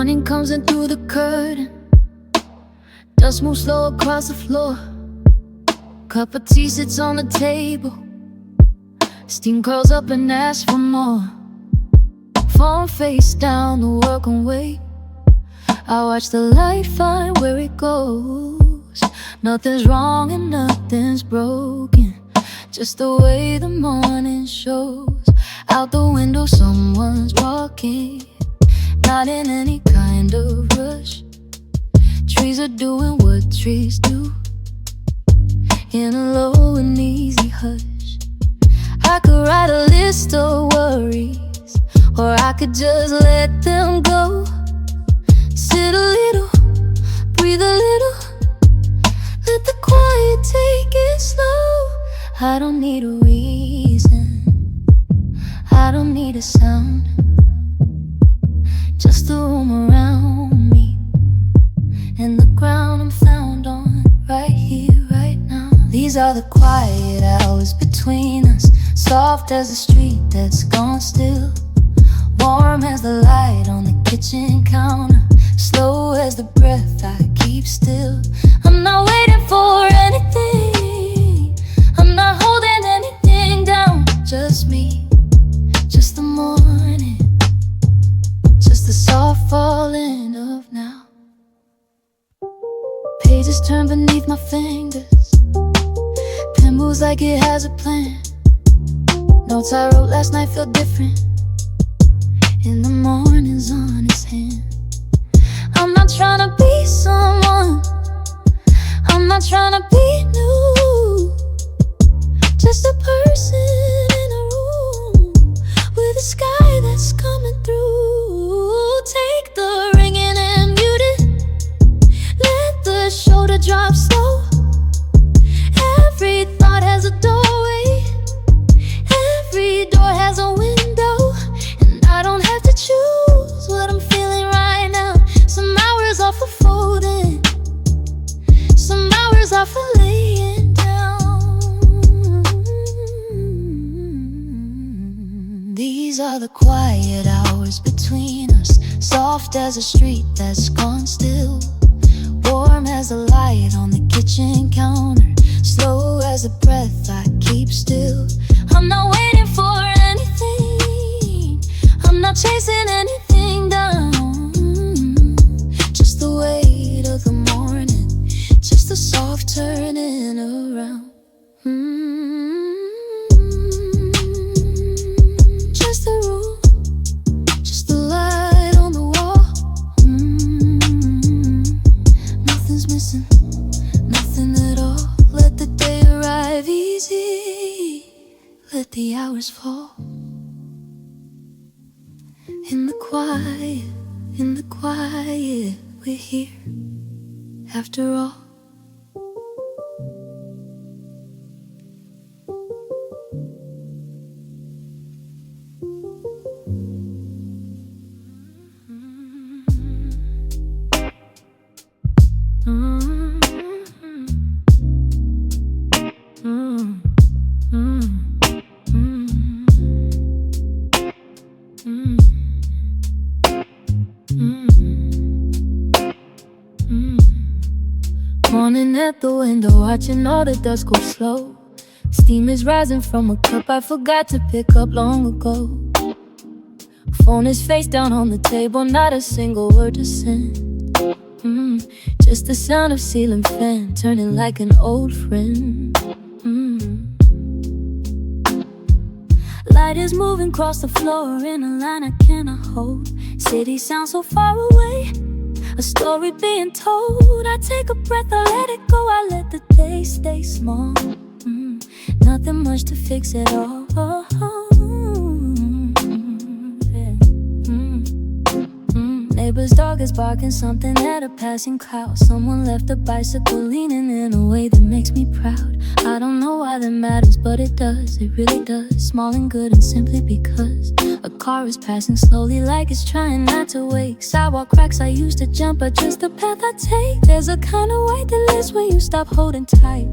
Morning comes in through the curtain. Dust moves slow across the floor. Cup of tea sits on the table. Steam curls up and asks for more. Phone face down, the world can wait. I watch the light find where it goes. Nothing's wrong and nothing's broken, just the way the morning shows. Out the window someone's walking, not in any kind of rush. Trees are doing what trees do, in a low and easy hush. I could write a list of worries, or I could just let them go. Sit a little, breathe a little, let the quiet take it slow. I don't need a reason, I don't need a sound, just the room around me and the ground I'm found on, right here, right now. These are the quiet hours between us, soft as the street that's gone still, warm as the light on the kitchen counter, slow as the breath I keep still. I'm not waiting for anything, I'm not holding anything down. Just me, just the morning, just the soft falling of now. Pages turn beneath my fingers, pen moves like it has a plan. Notes I wrote last night feel different in the morning's on his hand. I'm not trying to be someone, I'm not trying to be new, just a person in a room with a sky that's coming through. Take the ringing and mute it, let the shoulder drop slow. Every thought has a doorway, every door has a window, and I don't have to choose what I'm feeling right now. Some hours are for folding, some hours are for laying down. These are the quiet hours between us, soft as a street that's gone still, warm as the light on the kitchen counter, slow as the breath I keep still. I'm not waiting for anything, I'm not chasing anything down, just the weight of the morning, just the soft turning around. Just the room, just the light on the wall. Nothing's missing, nothing at all. Let the day arrive easy, let the hours fall. In the quiet, in the quiet, we're here after all. Morning at the window, watching all the dust go slow. Steam is rising from a cup I forgot to pick up long ago. Phone is face down on the table, not a single word to send. Just the sound of ceiling fan turning like an old friend. Light is moving across the floor in a line I cannot hold. City sounds so far away, a story being told. I take a breath, I let it go, I let the day stay small. Nothing much to fix at all. Neighbor's dog is barking something at a passing crowd. Someone left a bicycle leaning in a way that makes me proud. I don't know why that matters, but it does, it really does. Small and good and simply because a car is passing slowly like it's trying not to wake. Sidewalk cracks I used to jump, but just the path I take. There's a kind of weight that lifts when you stop holding tight.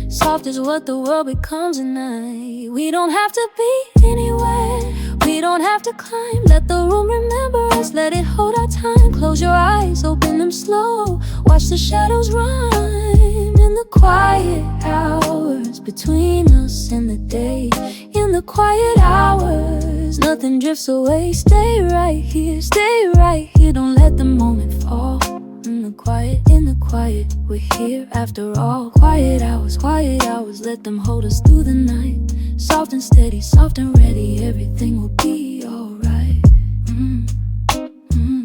Soft is what the world becomes at night. We don't have to be anywhere, we We don't have to climb, let the room remember us. Let it hold our time, close your eyes, open them slow. Watch the shadows rhyme in the quiet hours between us and the day. In the quiet hours, nothing drifts away. Stay right here, don't let the moment fall. In the quiet, we're here after all. Quiet hours, let them hold us through the night. Soft and steady, soft and ready, everything will be alright.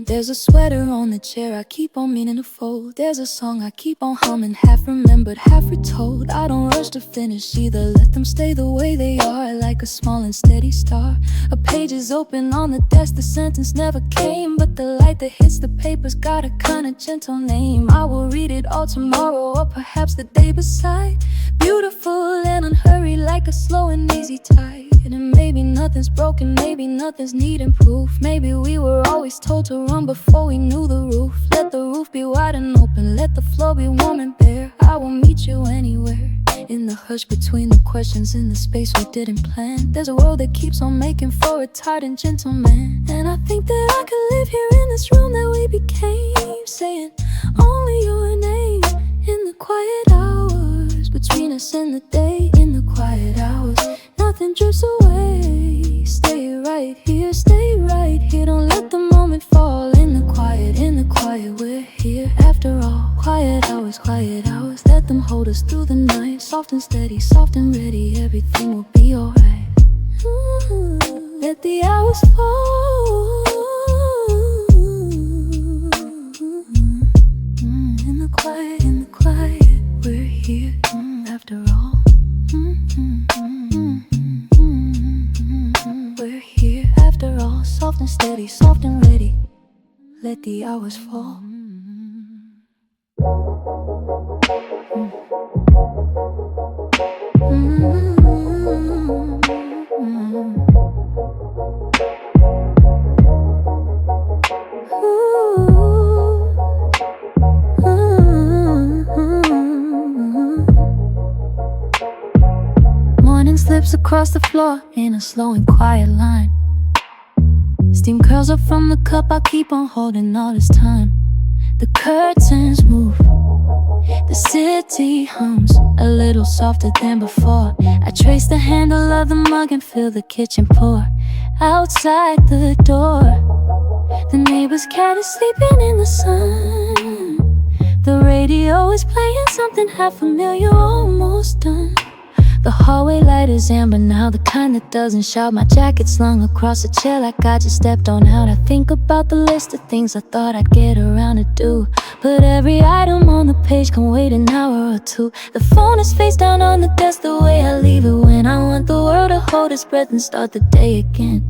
There's a sweater on the chair I keep on meaning to fold. There's a song I keep on humming, half remembered, half retold. I don't rush to finish either, let them stay the way they are. Like a small and steady star, a page is open on the desk. The sentence never came, but the light that hits the paper's got a kinda gentle name. I will read it all tomorrow, or perhaps the day beside. Beautiful and unhurried, like a slow and easy tide. And maybe nothing's broken, maybe nothing's needing proof. Maybe we were always told to run before we knew the roof. Let the roof be wide and open, let the floor be warm and bare. I will meet you anywhere. In the hush between the questions, in the space we didn't plan. There's a world that keeps on making for a tight and gentle man. And I think that I could live here in this room that we became, saying only your name. In the quiet hours between us and the day. In the quiet hours, nothing drifts away. Stay right here, don't let the moment fall. In the quiet, we're here after all. Quiet hours, let them hold us through the night. Soft and steady, soft and ready, everything will be alright. Let the hours fall. In the quiet, we're here after all. We're here after all, soft and steady, soft and ready. Let the hours fall. Morning slips across the floor in a slow and quiet line. Steam curls up from the cup I keep on holding all this time. The curtains move, the city hums a little softer than before. I trace the handle of the mug and feel the kitchen pour. Outside the door, the neighbor's cat is sleeping in the sun. The radio is playing something half familiar, almost done. The hallway light is amber now, the kind that doesn't shout. My jacket slung across the chair like I just stepped on out. I think about the list of things I thought I'd get around to do, but every item on the page can wait an hour or two. The phone is face down on the desk, the way I leave it when I want the world to hold its breath and start the day again.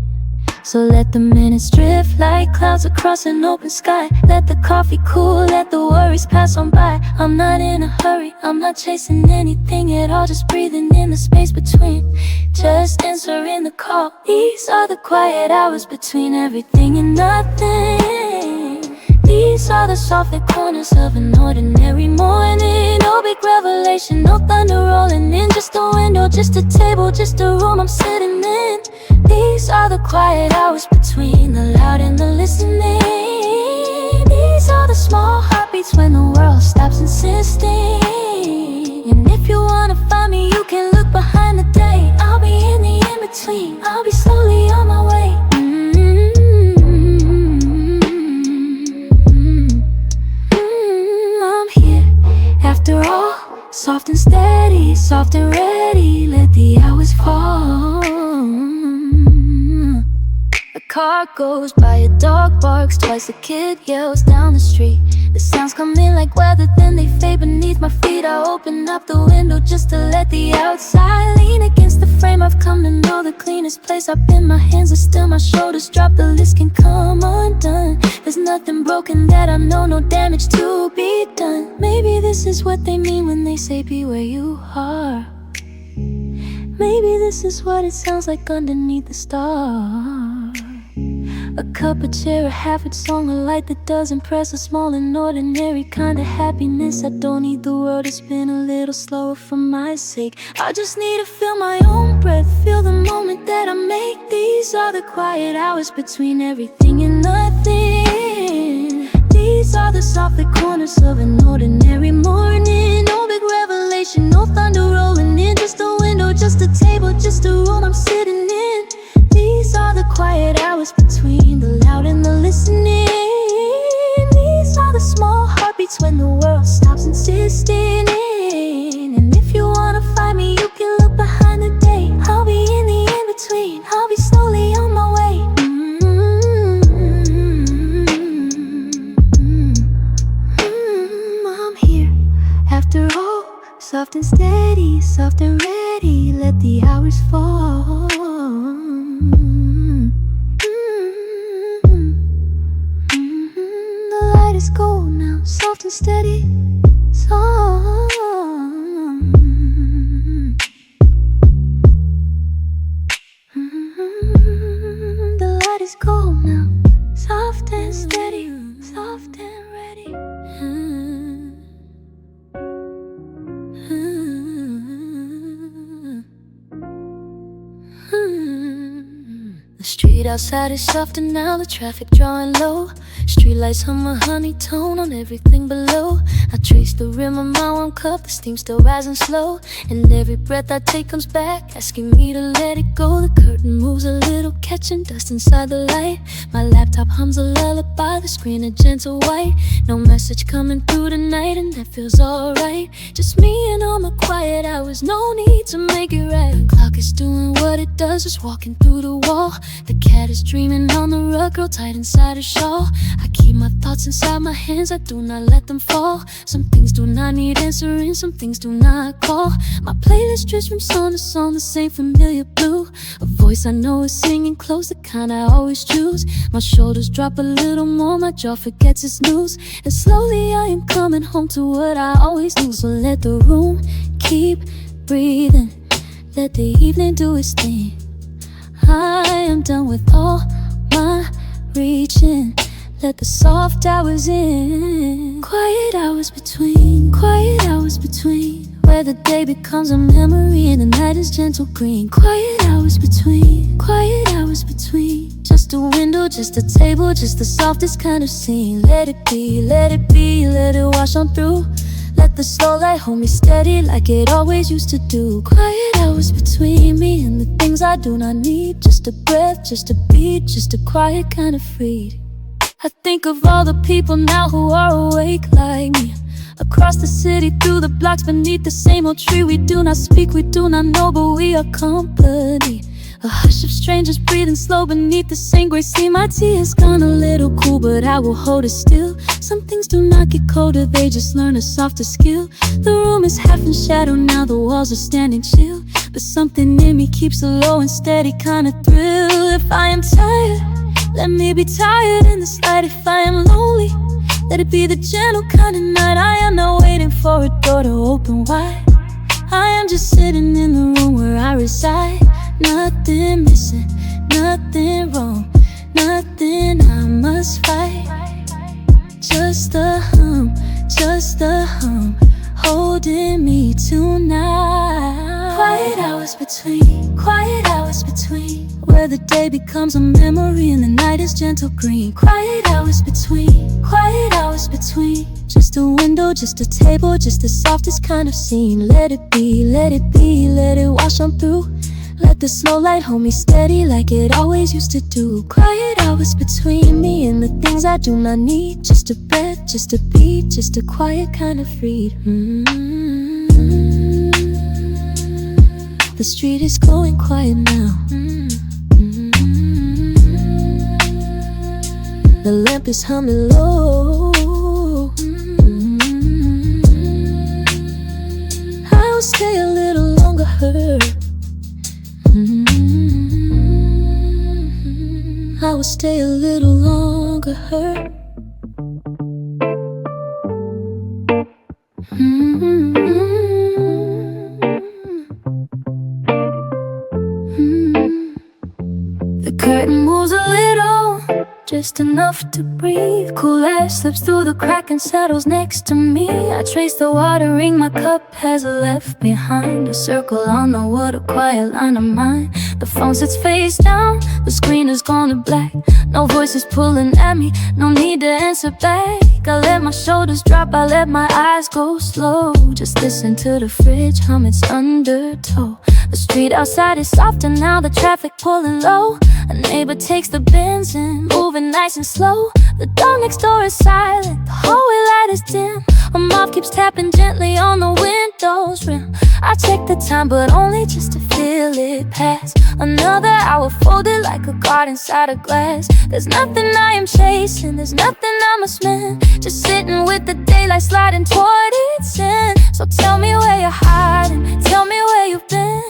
So let the minutes drift like clouds across an open sky. Let the coffee cool, let the worries pass on by. I'm not in a hurry, I'm not chasing anything at all. Just breathing in the space between, just answering the call. These are the quiet hours between everything and nothing. These are the soft corners of an ordinary morning. No big revelation, no thunder rolling in. Just a window, just a table, just a room I'm sitting in. These are the quiet hours between the loud and the listening. These are the small heartbeats when the world stops insisting. And if you wanna find me, you can look behind the day. I'll be in the in-between, I'll be slowly on my way. I'm here after all, soft and steady, soft and ready. Let the hours fall. A car goes by, a dog barks twice, a kid yells down the street. The sounds come in like weather, then they fade beneath my feet. I open up the window just to let the outside lean against the frame. I've come to know the cleanest place. I've been, my hands are still, my shoulders drop, the list can come undone. There's nothing broken that I know, no damage to be done. Maybe this is what they mean when they say be where you are. Maybe this is what it sounds like underneath the stars. A cup, a chair, a half-wit song, a light that doesn't press, a small and ordinary kind of happiness. I don't need the world to spin a little slower for my sake. I just need to feel my own breath, feel the moment that I make. These are the quiet hours between everything and nothing. These are the soft corners of an ordinary morning. No big revelation, no thunder rolling in. Just a window, just a table, just a room I'm sitting in. These are the quiet hours between the loud and the listening. These are the small heartbeats when the world stops insisting in. And if you wanna find me, you can look behind the day. I'll be in the in-between, I'll be slowly on my way. I'm here, after all, soft and steady, soft and ready. Let the hours fall. Is gold now, soft and steady, soft. The light is gold now, soft and steady, soft and ready. The street outside is softer now, the traffic drawing low. Streetlights hum a honey tone on everything below. I trace the rim of my warm cup, the steam still rising slow. And every breath I take comes back, asking me to let it go. The curtain moves a little, catching dust inside the light. My laptop hums a lullaby, the screen a gentle white. No message coming through tonight, and that feels alright. Just me and all my quiet hours, no need to make it right. The clock is doing what it does, just walking through the wall. The cat is dreaming on the rug, girl tight inside her shawl. I keep my thoughts inside my hands, I do not let them fall. Some things do not need answering, some things do not call. My playlist drifts from song to song, the same familiar blue. A voice I know is singing close, the kind I always choose. My shoulders drop a little more, my jaw forgets its news. And slowly I am coming home to what I always knew. So let the room keep breathing, let the evening do its thing. I am done with all my reaching, let the soft hours in. Quiet hours between, quiet hours between, where the day becomes a memory and the night is gentle green. Quiet hours between, quiet hours between, just a window, just a table, just the softest kind of scene. Let it be, let it be, let it wash on through. Let the slow light hold me steady like it always used to do. Quiet hours between me and the things I do not need. Just a breath, just a beat, just a quiet kind of freedom. I think of all the people now who are awake like me. Across the city, through the blocks, beneath the same old tree. We do not speak, we do not know, but we are company. A hush of strangers breathing slow beneath the same gray sea. My tea has gone a little cool, but I will hold it still. Some things do not get colder, they just learn a softer skill. The room is half in shadow now, the walls are standing chill. But something in me keeps a low and steady kind of thrill. If I am tired, let me be tired in this light. If I am lonely, let it be the gentle kind of night. I am not waiting for a door to open wide. I am just sitting in the room where I reside. Nothing missing, nothing wrong, nothing I must fight. Just the hum, holding me tonight. Quiet hours between, quiet hours between, where the day becomes a memory and the night is gentle green. Quiet hours between, quiet hours between, just a window, just a table, just the softest kind of scene. Let it be, let it be, let it wash on through. Let the slow light hold me steady like it always used to do. Quiet hours between me and the things I do not need. Just a breath, just a beat, just a quiet kind of freedom. The street is going quiet now. The lamp is humming low. I'll stay a little longer, I will stay a little longer, The curtain moves a little, just enough to breathe. Cool air slips through the crack and settles next to me. I trace the watering my cup has left behind. A circle on the wood, a quiet line of mine. The phone sits face down, the screen has gone to black. No voices pulling at me, no need to answer back. I let my shoulders drop, I let my eyes go slow. Just listen to the fridge hum its undertow. The street outside is softer now, the traffic pulling low. A neighbor takes the bends and moving nice and slow. The dog next door is silent, the hallway light is dim. A moth keeps tapping gently on the window's rim. I check the time but only just to feel it pass. Another hour folded like a card inside a glass. There's nothing I am chasing, there's nothing I must mend. Just sitting with the daylight sliding toward its end. So tell me where you're hiding, tell me where you've been.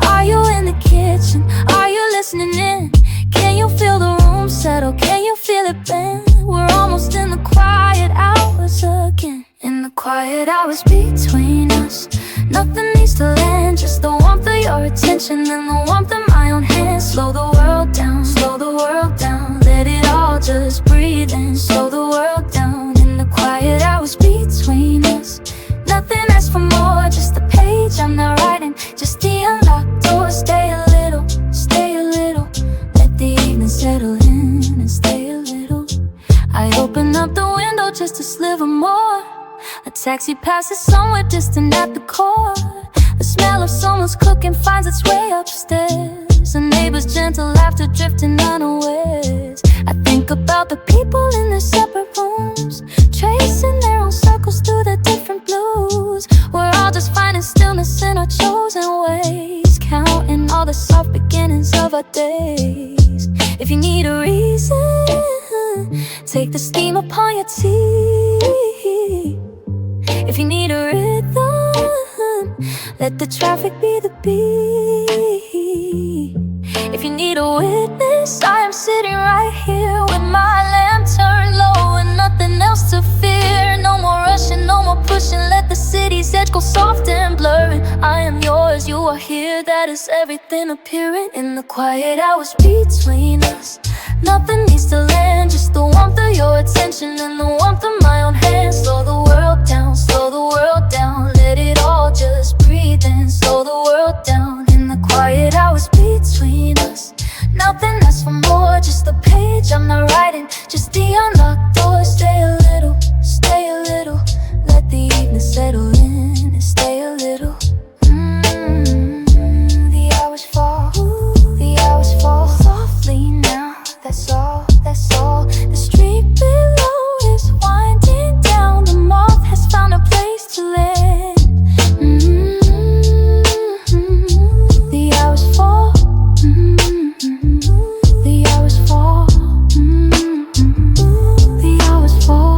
Are you in the kitchen, are you listening in? Can you feel the room settle, can you feel it bend? We're almost in the quiet hours again. In the quiet hours between us, nothing needs to land, just the warmth of your attention and the warmth of my own hands. Slow the world down, slow the world down. Let it all just breathe in, slow the world down. In the quiet hours between us, nothing asks for more, just the page I'm not writing, just the unlocked door. Stay a little, stay a little. Let the evening settle in and stay a little. I open up the window just a sliver more. A taxi passes somewhere distant at the core. The smell of someone's cooking finds its way upstairs. A neighbor's gentle laughter drifting unawares. I think about the people in their separate rooms, tracing their own circles through their different blues. We're all just finding stillness in our chosen ways, counting all the soft beginnings of our days. If you need a reason, take the steam upon your tea. If you need a rhythm, let the traffic be the beat. If you need a witness, I am sitting right here with my lamp turned low and nothing else to fear. No more rushing, no more pushing, let the city's edge go soft and blurring. I am yours, you are here, that is everything appearing. In the quiet hours between us, nothing needs to land, just the warmth of your attention and the warmth of my own hands. Slow the world down, slow the world down. Let it all just breathe in, slow the world down. In the quiet hours between us, nothing asks for more, just the page I'm not writing, just the unlocked door. Stay a little, stay a little. Let the evening settle in and stay a little. The hours fall, the hours fall softly now. That's all, that's all. The street below is winding down. The moth has found a place to land. The hours fall. The hours fall. The hours fall.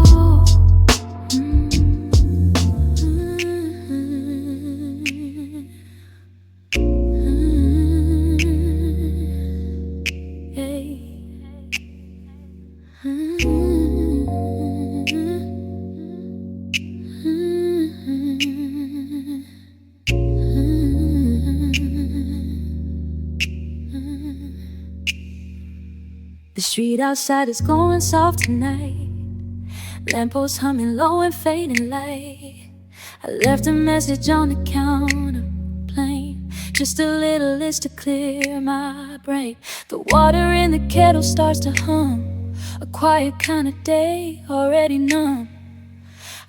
The street outside is glowing soft tonight. Lampposts humming low and fading light. I left a message on the counter plain, just a little list to clear my brain. The water in the kettle starts to hum, a quiet kind of day, already numb.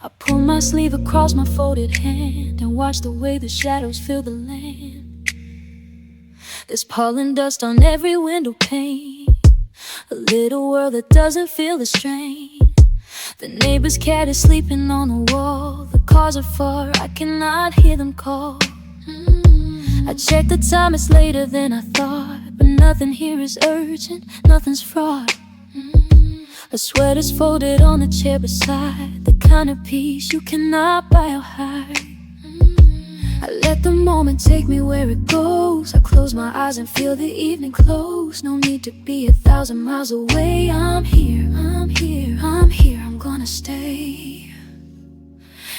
I pull my sleeve across my folded hand and watch the way the shadows fill the land. There's pollen dust on every window pane, a little world that doesn't feel the strain. The neighbor's cat is sleeping on the wall. The cars are far, I cannot hear them call. I check the time, it's later than I thought, but nothing here is urgent, nothing's fraught. A sweater's folded on the chair beside, the kind of peace you cannot buy or hide. I let the moment take me where it goes. I close my eyes and feel the evening close. No need to be 1,000 miles away. I'm here, I'm here, I'm here, I'm gonna stay.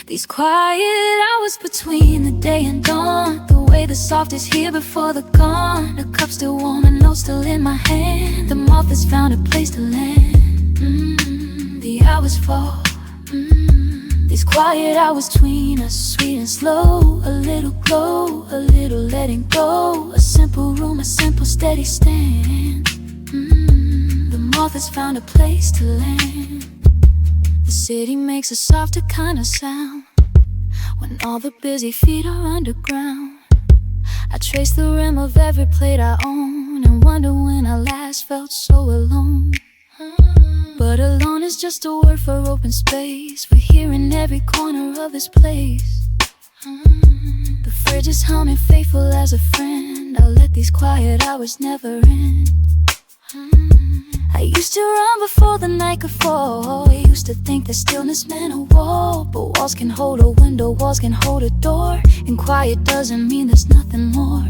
These quiet hours between the day and dawn, the way the soft is here before the gone. The cup still warm and note still in my hand. The moth has found a place to land. The hours fall. These quiet hours between us, sweet and slow. A little glow, a little letting go. A simple room, a simple steady stand. The moth has found a place to land. The city makes a softer kind of sound when all the busy feet are underground. I trace the rim of every plate I own and wonder when I last felt so alone. But alone is just a word for open space, for here in every corner of this place. The fridge is humming, faithful as a friend. I let these quiet hours never end. I used to run before the night could fall. I used to think that stillness meant a wall, but walls can hold a window, walls can hold a door, and quiet doesn't mean there's nothing more.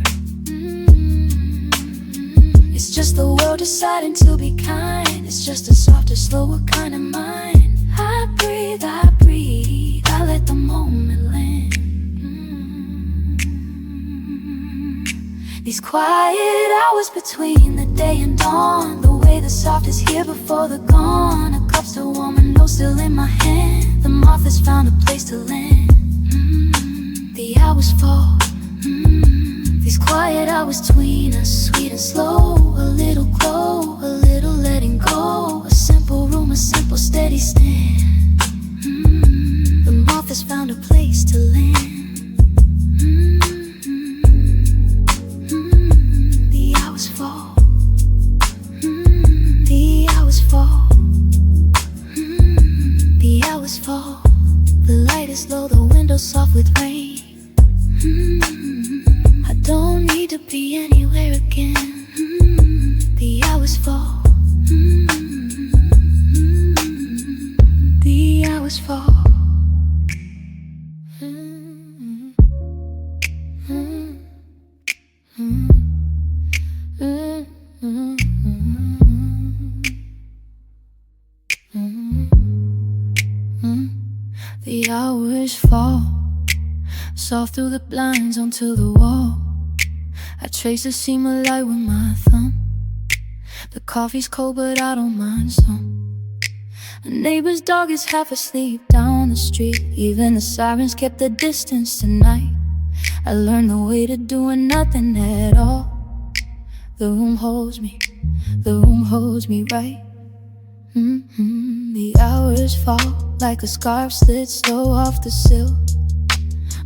It's just the world deciding to be kind. It's just a softer, slower kind of mind. I breathe, I let the moment land. These quiet hours between the day and dawn, the way the soft is here before the gone. A cup still warm and no still in my hand. The moth has found a place to land. The hours fall. These quiet hours between us, sweet and slow. A little glow, a little letting go. A simple room, a simple steady stand. The moth has found a place to land. The hours fall. The hours fall. The hours fall. The light is low, the window soft with rain. I don't need to be anywhere again. The hours fall. The hours fall. The hours fall, soft through the blinds onto the wall. I trace the seam of light with my thumb. The coffee's cold but I don't mind some. The neighbor's dog is half asleep down the street. Even the sirens kept the distance tonight. I learned the way to doing nothing at all. The room holds me, the room holds me right. The hours fall like a scarf slid slow off the sill.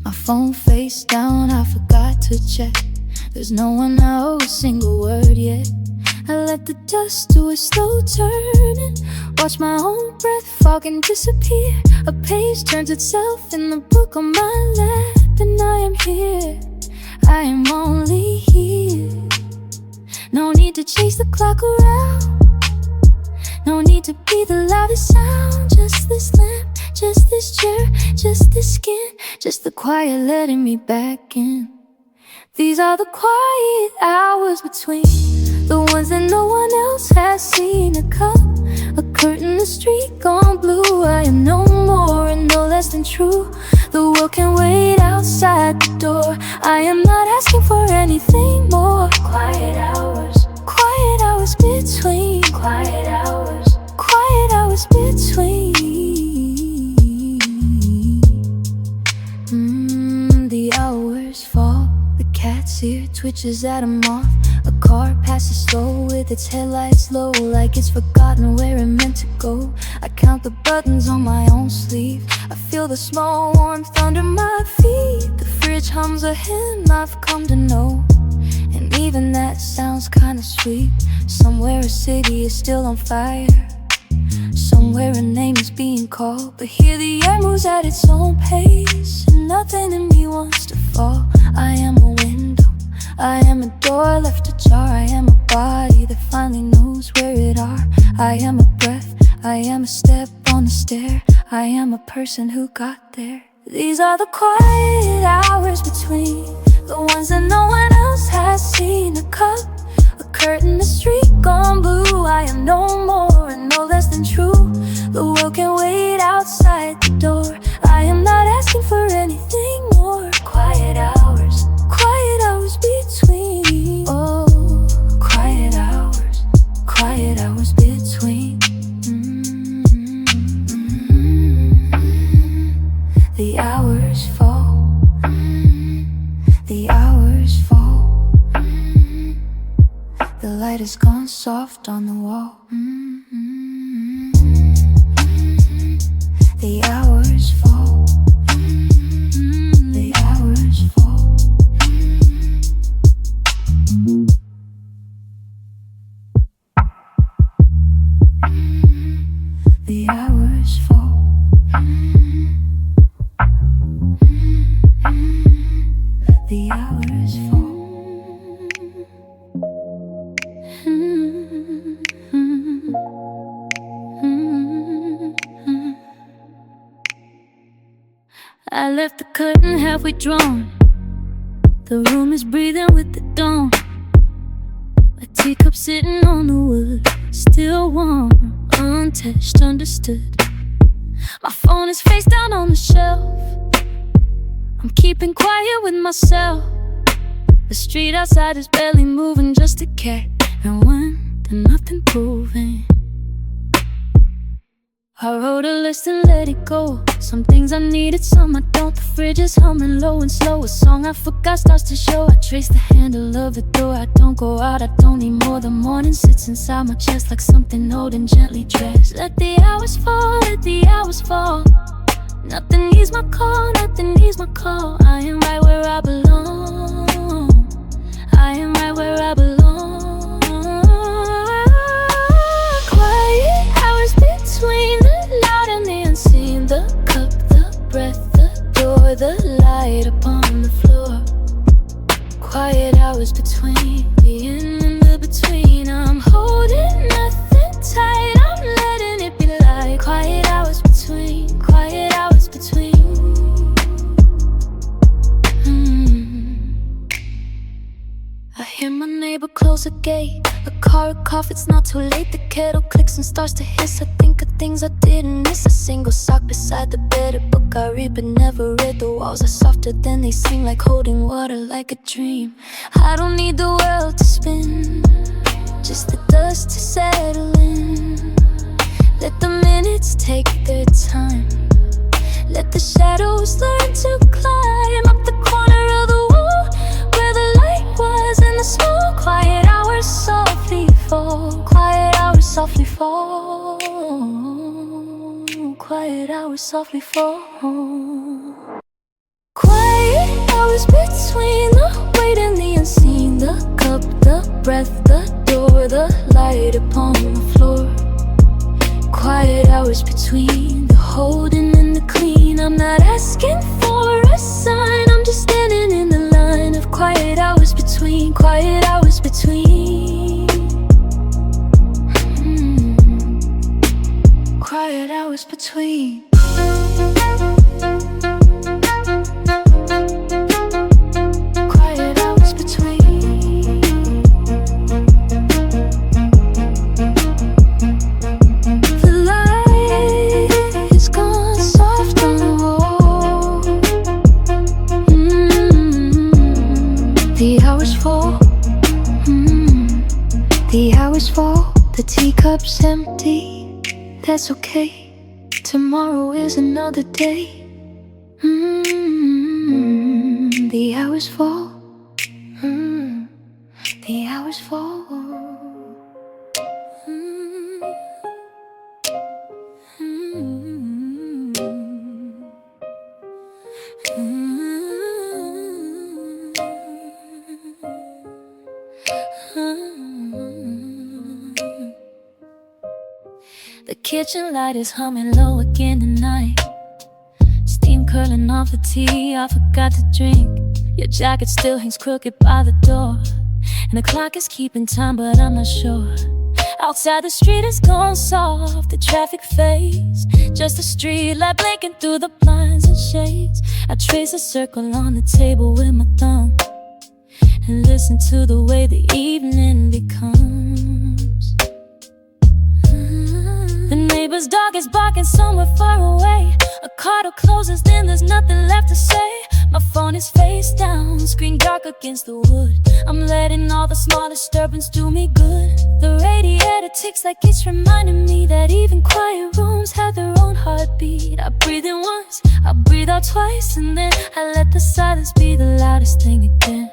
My phone face down, I forgot to check. There's no one knows a single word yet. I let the dust do a slow turn and watch my own breath fog and disappear. A page turns itself in the book on my lap, and I am here, I am only here. No need to chase the clock around, no need to be the loudest sound. Just this lamp, just this chair, just this skin, just the quiet letting me back in. These are the quiet hours between the ones that no one else has seen. A cup, a curtain, a streak gone blue. I am no more and no less than true. The world can wait outside the door. I am not asking for anything more. Quiet hours between. Quiet hours between. The hours fall. The cat's ear twitches at a moth. A car passes slow with its headlights low, like it's forgotten where it meant to go. I count the buttons on my own sleeve. I feel the small warmth under my feet. The fridge hums a hymn I've come to know, and even that sounds kinda sweet. Somewhere a city is still on fire, somewhere a name is being called, but here the air moves at its own pace, and nothing in me wants to fall. I am a window, I am a door left ajar. I am a body that finally knows where it are. I am a breath, I am a step on the stair. I am a person who got there. These are the quiet hours between the ones that no one else has seen. A cup, a curtain, a streak gone blue. I am no more and no less than true. The world can wait outside the door. I am not asking for anything more. Quiet hours between. Oh, quiet hours between. light has gone soft on the wall. The hours fall. The hours fall. The hours fall. The hours fall. I left the curtain halfway drawn. The room is breathing with the dawn. A teacup sitting on the wood, still warm, untouched, understood. My phone is face down on the shelf. I'm keeping quiet with myself. The street outside is barely moving, just a cat and wind and nothing proving. I wrote a list and let it go. Some things I needed, some I don't. The fridge is humming low and slow. A song I forgot starts to show. I trace the handle of the door. I don't go out, I don't need more. The morning sits inside my chest like something old and gently dressed. Let the hours fall, let the hours fall. Nothing needs my call, nothing needs my call. I am right where I belong. I am right where I belong. Quiet hours between the loud and the unseen. The cup, the breath, the door, the light upon the floor. Quiet hours between the in and the between. I'm holding nothing tight, I'm letting it be light. Quiet hours between, quiet hours between. I hear my neighbor close the gate. A car, a cough, it's not too late. The kettle clicks and starts to hiss. I think of things I didn't miss. A single sock beside the bed. A book I read but never read. The walls are softer than they seem, like holding water, like a dream. I don't need the world to spin, just the dust to settle in. Let the minutes take their time. Let the shadows learn to climb up the corner of the wall where the light was in the small. Quiet hours softly fall. Quiet hours softly fall. Quiet hours softly fall. Quiet hours between the wait and the unseen. The cup, the breath, the door, the light upon the floor. Quiet hours between the holding and the clean. I'm not asking for a sign, I'm just standing in the line of quiet hours between. Quiet hours between. Quiet hours between. Quiet hours between. The light is gone soft on the wall. The hours fall. The hours fall. The teacup's empty. That's okay. Tomorrow is another day. The hours fall. The hours fall. The kitchen light is humming low again tonight. Steam curling off the tea I forgot to drink. Your jacket still hangs crooked by the door, and the clock is keeping time, but I'm not sure. Outside the street is gone soft, the traffic fades. Just a street light blinking through the blinds and shades. I trace a circle on the table with my thumb and listen to the way the evening becomes. The neighbor's dog is barking somewhere far away. A car door closes, then there's nothing left to say. My phone is face down, screen dark against the wood. I'm letting all the small disturbance do me good. The radiator ticks like it's reminding me that even quiet rooms have their own heartbeat. I breathe in once, I breathe out twice, and then I let the silence be the loudest thing again.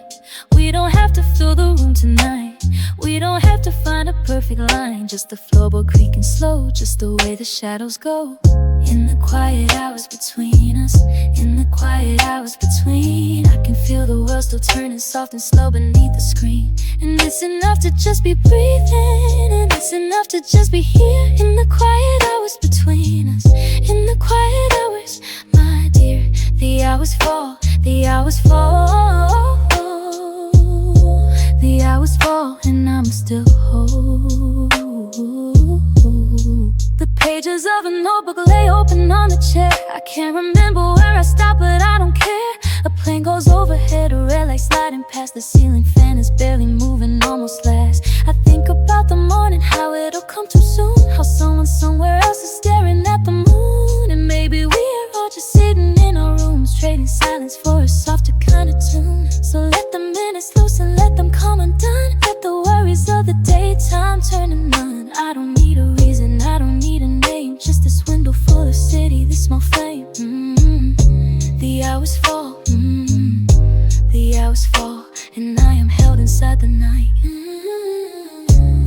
We don't have to fill the room tonight. We don't have to find a perfect line. Just the floorboard creaking slow, just the way the shadows go. In the quiet hours between us, in the quiet hours between, I can feel the world still turning soft and slow beneath the screen. And it's enough to just be breathing, and it's enough to just be here. In the quiet hours between us, in the quiet hours, my dear. The hours fall, the hours fall, the hours fall, and I'm still whole. The pages of a notebook lay open on the chair. I can't remember where I stopped, but I don't care. A plane goes overhead, a red light sliding past. The ceiling fan is barely moving, almost last. I think about the morning, how it'll come too soon. How someone somewhere else is staring at the moon. And maybe we're all just sitting in our rooms, trading silence for a softer kind of tune. So let the minutes loose and let them come undone. Let the worries of the daytime turn to none. I don't need a reason, I don't need a name. Just this window full of city, this small flame. The hours fall, the hours fall, and I am held inside the night.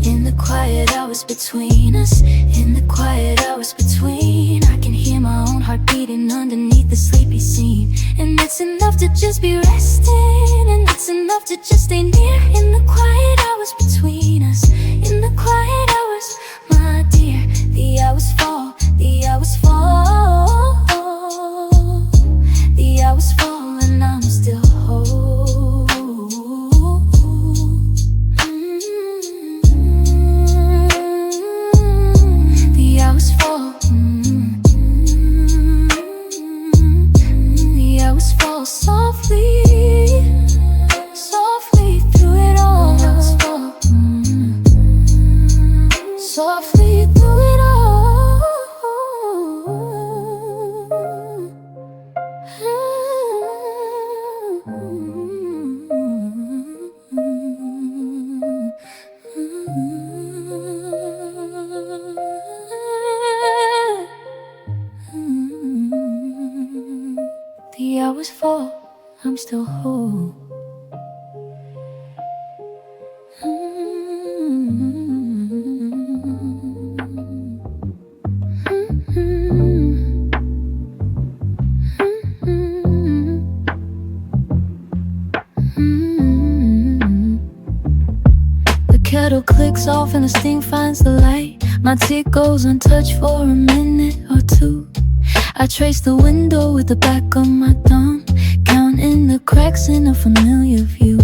In the quiet hours between us, in the quiet hours between, I can hear my own heart beating underneath the sleepy scene. And it's enough to just be resting, and it's enough to just stay near. In the quiet hours between us, in the quiet hours, my dear. The hours fall, the hours fall, the hours fall, and I'm still whole. The hours fall, the hours fall softly, softly through it all. Softly through it all. The hours fall, I'm still whole. The kettle clicks off and the steam finds the light. My tea goes untouched for a minute or two. I trace the window with the back of my thumb, counting the cracks in a familiar view.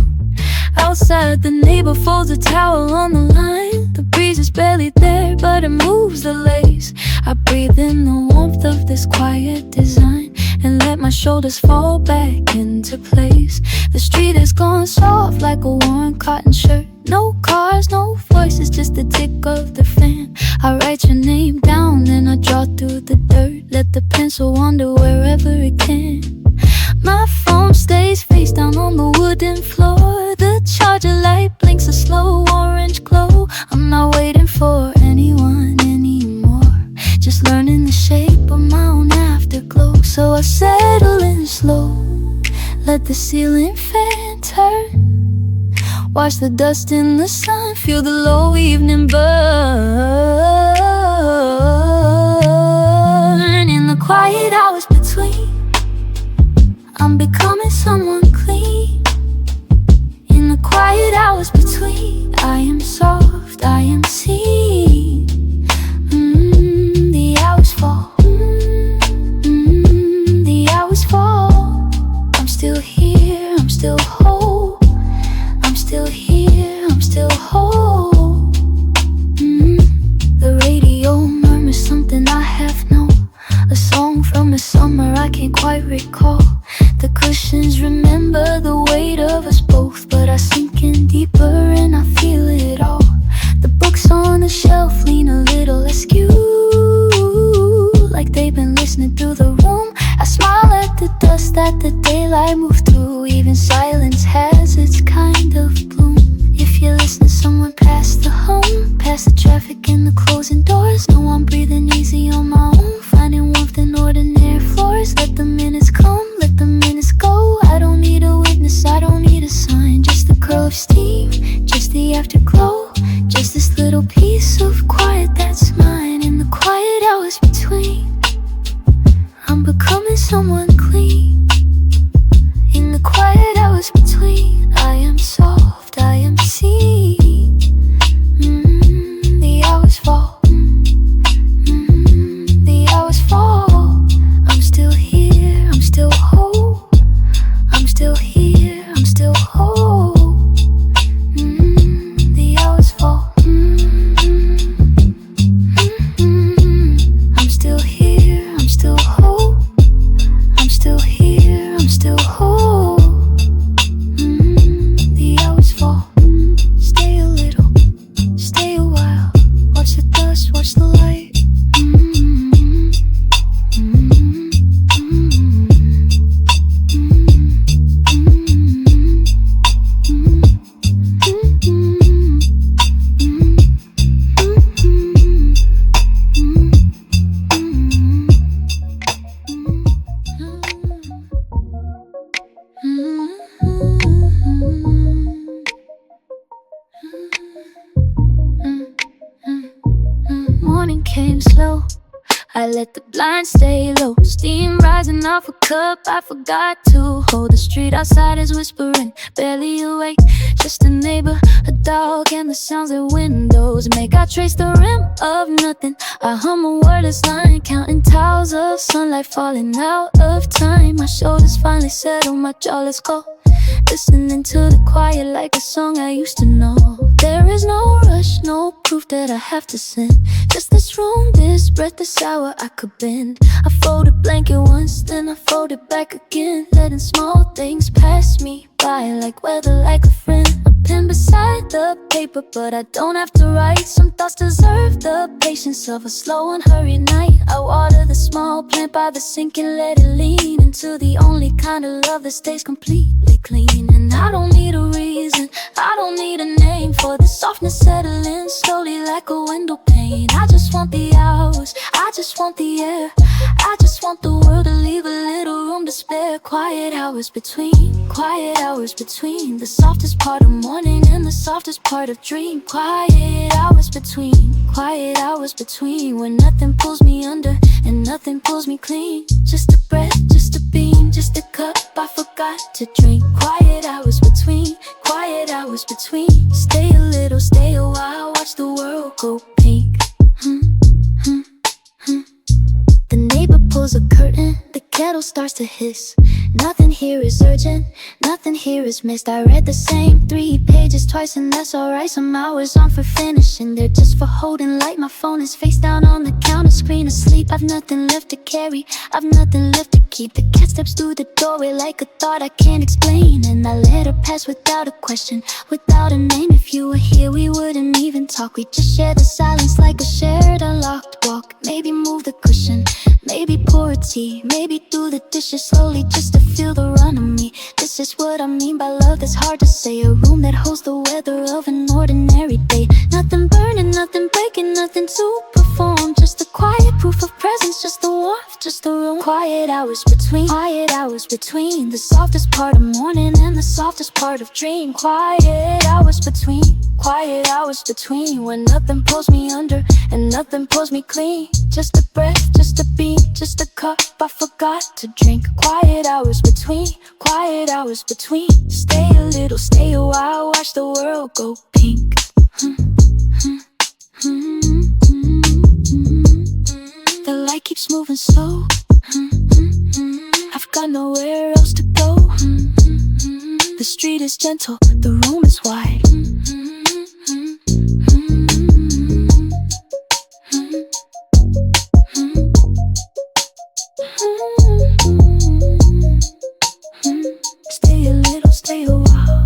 Outside, the neighbor folds a towel on the line. The breeze is barely there, but it moves the lace. I breathe in the warmth of this quiet design and let my shoulders fall back into place. The street has gone soft like a worn cotton shirt. No cars, no voices, just the tick of the fan. I write your name down, then I draw through the dirt. Let the pencil wander wherever it can. My phone stays face down on the wooden floor. The charger light blinks a slow orange glow. I'm not waiting for anyone anymore, just learning the shape of my own afterglow. So I settle in slow, let the ceiling fan turn, watch the dust in the sun, feel the low evening burn. In the quiet hours between, I'm becoming someone clean. In the quiet hours between, I am soft, I am seen. The hours fall, the hours fall. I'm still here, I'm still whole. I'm still here, I'm still whole. The radio murmurs something I have known, a song from a summer I can't quite recall. The cushions remember the weight of us both, but I sink in deeper and I feel it all. The books on the shelf lean a little askew, like they've been listening through the room. I smile at the dust that the daylight moved through. Even silence has its kind of bloom. If you're listening, someone pass the hum, past the traffic and the closing doors. No, I'm breathing easy on my own, finding warmth in ordinary floors. Let the minutes come, let the minutes go. I don't need a witness, I don't need a sign, just the afterglow. Just this little piece of quiet that's mine. In the quiet hours between, I'm becoming someone clean. In the quiet hours between, I am soft, I am seen. The hours fall. The hours fall. I'm still here, I'm still whole. I'm still here, I'm still whole. The hours fall. I'm still here, I'm still whole. I'm still here, I'm still whole. The hours fall. Stay a little, stay a while. Watch the dust, watch the light. Morning came slow. I let the blinds stay low. Steam rising off a cup. I forgot to hold. The street outside is whispering, barely awake. Just a neighbor, a dog, and the sounds at windows make I trace the rim of nothing. I hum a wordless line, counting tiles of sunlight falling out of time. My shoulders finally settle, my jaw lets go. Listening to the quiet like a song I used to know. There is no rush, no proof that I have to sin. Just this room, this breath, this hour I could bend. I fold a blanket once, then I fold it back again. Letting small things pass me by like weather, like a friend. A pen beside the paper, but I don't have to write. Some thoughts deserve the patience of a slow and hurried night. I water the small plant by the sink and let it lean into the only kind of love that stays completely clean. And I don't need a reason, I don't need a name for the softness settling slowly like a window pane. I just want the hours, I just want the air. I just want the world to leave a little room to spare. Quiet hours between, quiet hours between the softest part of morning and the softest part of dream. Quiet hours between, quiet hours between, when nothing pulls me under and nothing pulls me clean. Just a breath, just a beam, just a cup I forgot to drink. Quiet hours between, quiet hours between. Stay a little, stay a while, watch the world go pink. The neighbor pulls a curtain, the kettle starts to hiss. Nothing here is urgent, nothing here is missed. I read the same 3 pages twice and that's alright. Some hours on for finishing, they're just for holding light. My phone is face down on the counter, screen asleep. I've nothing left to carry, I've nothing left to keep. The cat steps through the doorway like a thought I can't explain. And I let her pass without a question, without a name. If you were here we wouldn't even talk. We just share the silence like a shared unlocked walk. Maybe move the cushion, maybe pour a tea, maybe do the dishes slowly just to feel the run of me. This is what I mean by love that's hard to say. A room that holds the weather of an ordinary day. Nothing burning, nothing breaking, nothing to perform. Just the quiet proof of presence, just the warmth, just the room. Quiet hours between, quiet hours between the softest part of morning and the softest part of dream. Quiet hours between, quiet hours between, when nothing pulls me under and nothing pulls me clean. Just a breath, just a beat, just a cup I forgot to drink. Quiet hours between, quiet hours between. Stay a little, stay a while, watch the world go pink. The light keeps moving slow. I've got nowhere else to go. The street is gentle, the room is wide. Stay a little, stay a while.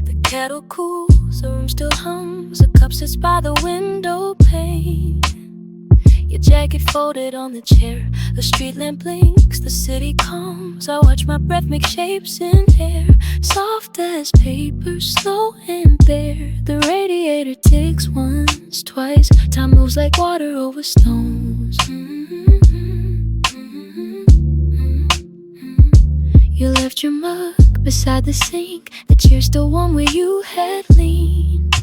The kettle cools, the room still hums. A cup sits by the window pane. your jacket folded on the chair. The street lamp blinks, the city calms. I watch my breath make shapes in air, soft as paper, slow and bare. The radiator ticks once, twice. Time moves like water over stones. You left your mug beside the sink. The chair's still warm where you had leaned.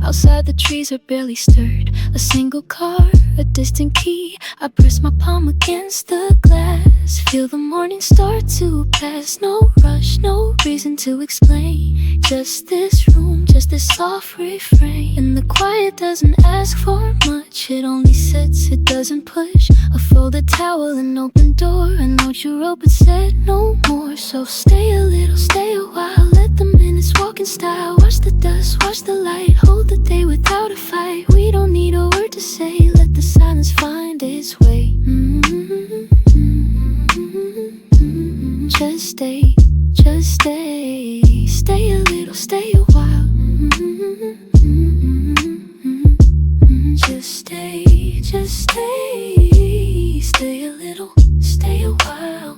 Outside the trees are barely stirred. A single car, a distant key. I press my palm against the glass. Feel the morning start to pass. No rush, no reason to explain. Just this room, just this soft refrain. And the quiet doesn't ask for much. It only sits, it doesn't push. A folded towel, an open door. A note you wrote but said no more. So stay a little, stay a while. Let the minutes walk in style. Watch the dust, watch the light. Hold the day without a fight. We don't need a word to say. Let the silence find its way. Just stay, just stay. Stay a little, stay a while. Just stay, just stay. Stay a little, stay a while.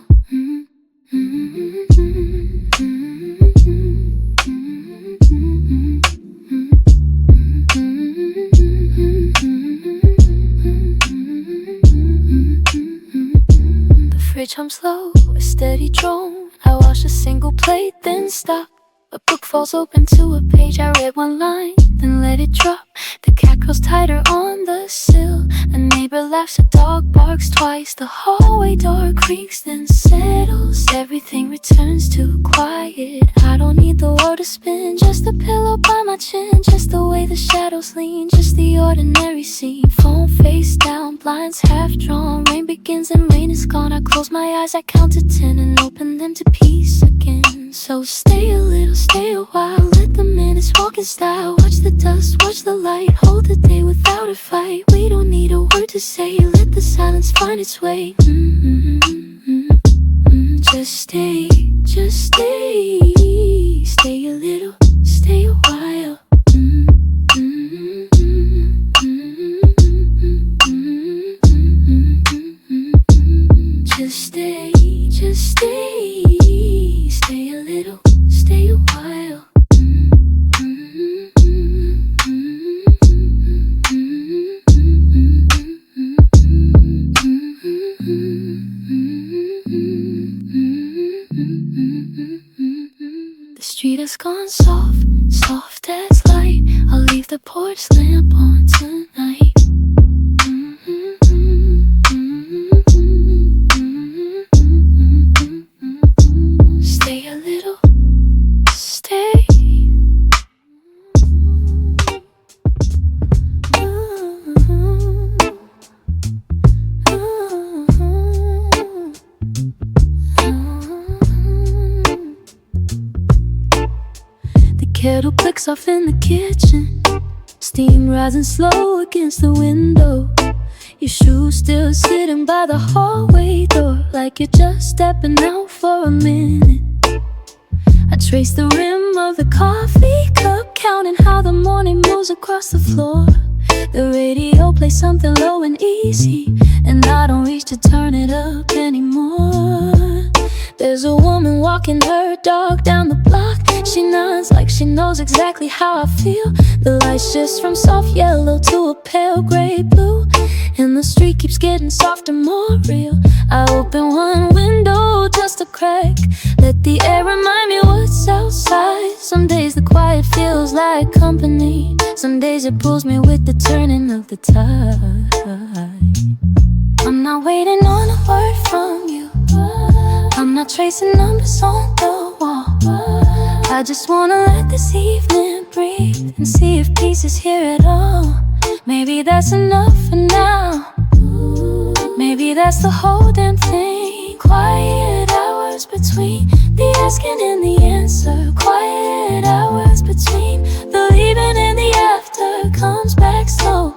Fridge hums low, a steady drone. I wash a single plate, then stop. A book falls open to a page. I read one line, then let it drop. The cat grows tighter on the sill. A neighbor laughs, a dog barks twice. The hallway door creaks, then settles. Everything returns to quiet. I don't need the world to spin, just a pillow by my chin. Just the way the shadows lean, just the ordinary scene. Phone face down, blinds half drawn. Rain begins and rain is gone. I close my eyes, I count to 10 and open them to peace again. So stay a little, stay a while. Let the minutes walk in style. Watch the dust, watch the light. Hold the day without a fight. We don't need a word to say. Let the silence find its way. Just stay, just stay. Stay a little, stay a while. Just stay, just stay. Stay a little, stay a while. The street has gone soft, soft as light. I'll leave the porch lamp on tonight. Stay a little, stay. The kettle clicks off in the kitchen. Steam rising slow against the window. Your shoes still sitting by the hallway door, like you're just stepping out for a minute. I trace the rim of the coffee cup, counting how the morning moves across the floor. The radio plays something low and easy, and I don't reach to turn it up anymore. There's a woman walking her dog down the block. She nods like she knows exactly how I feel. The light shifts from soft yellow to a pale gray blue, and the street keeps getting softer, more real. I open one window just a crack, let the air remind me what's outside. Some days the quiet feels like company. Some days it pulls me with the turning of the tide. I'm not waiting on a word from you. I'm not tracing numbers on the wall. I just wanna let this evening breathe and see if peace is here at all. Maybe that's enough for now. Maybe that's the whole damn thing. Quiet hours between the asking and the answer. Quiet hours between the leaving and the after. Comes back slow.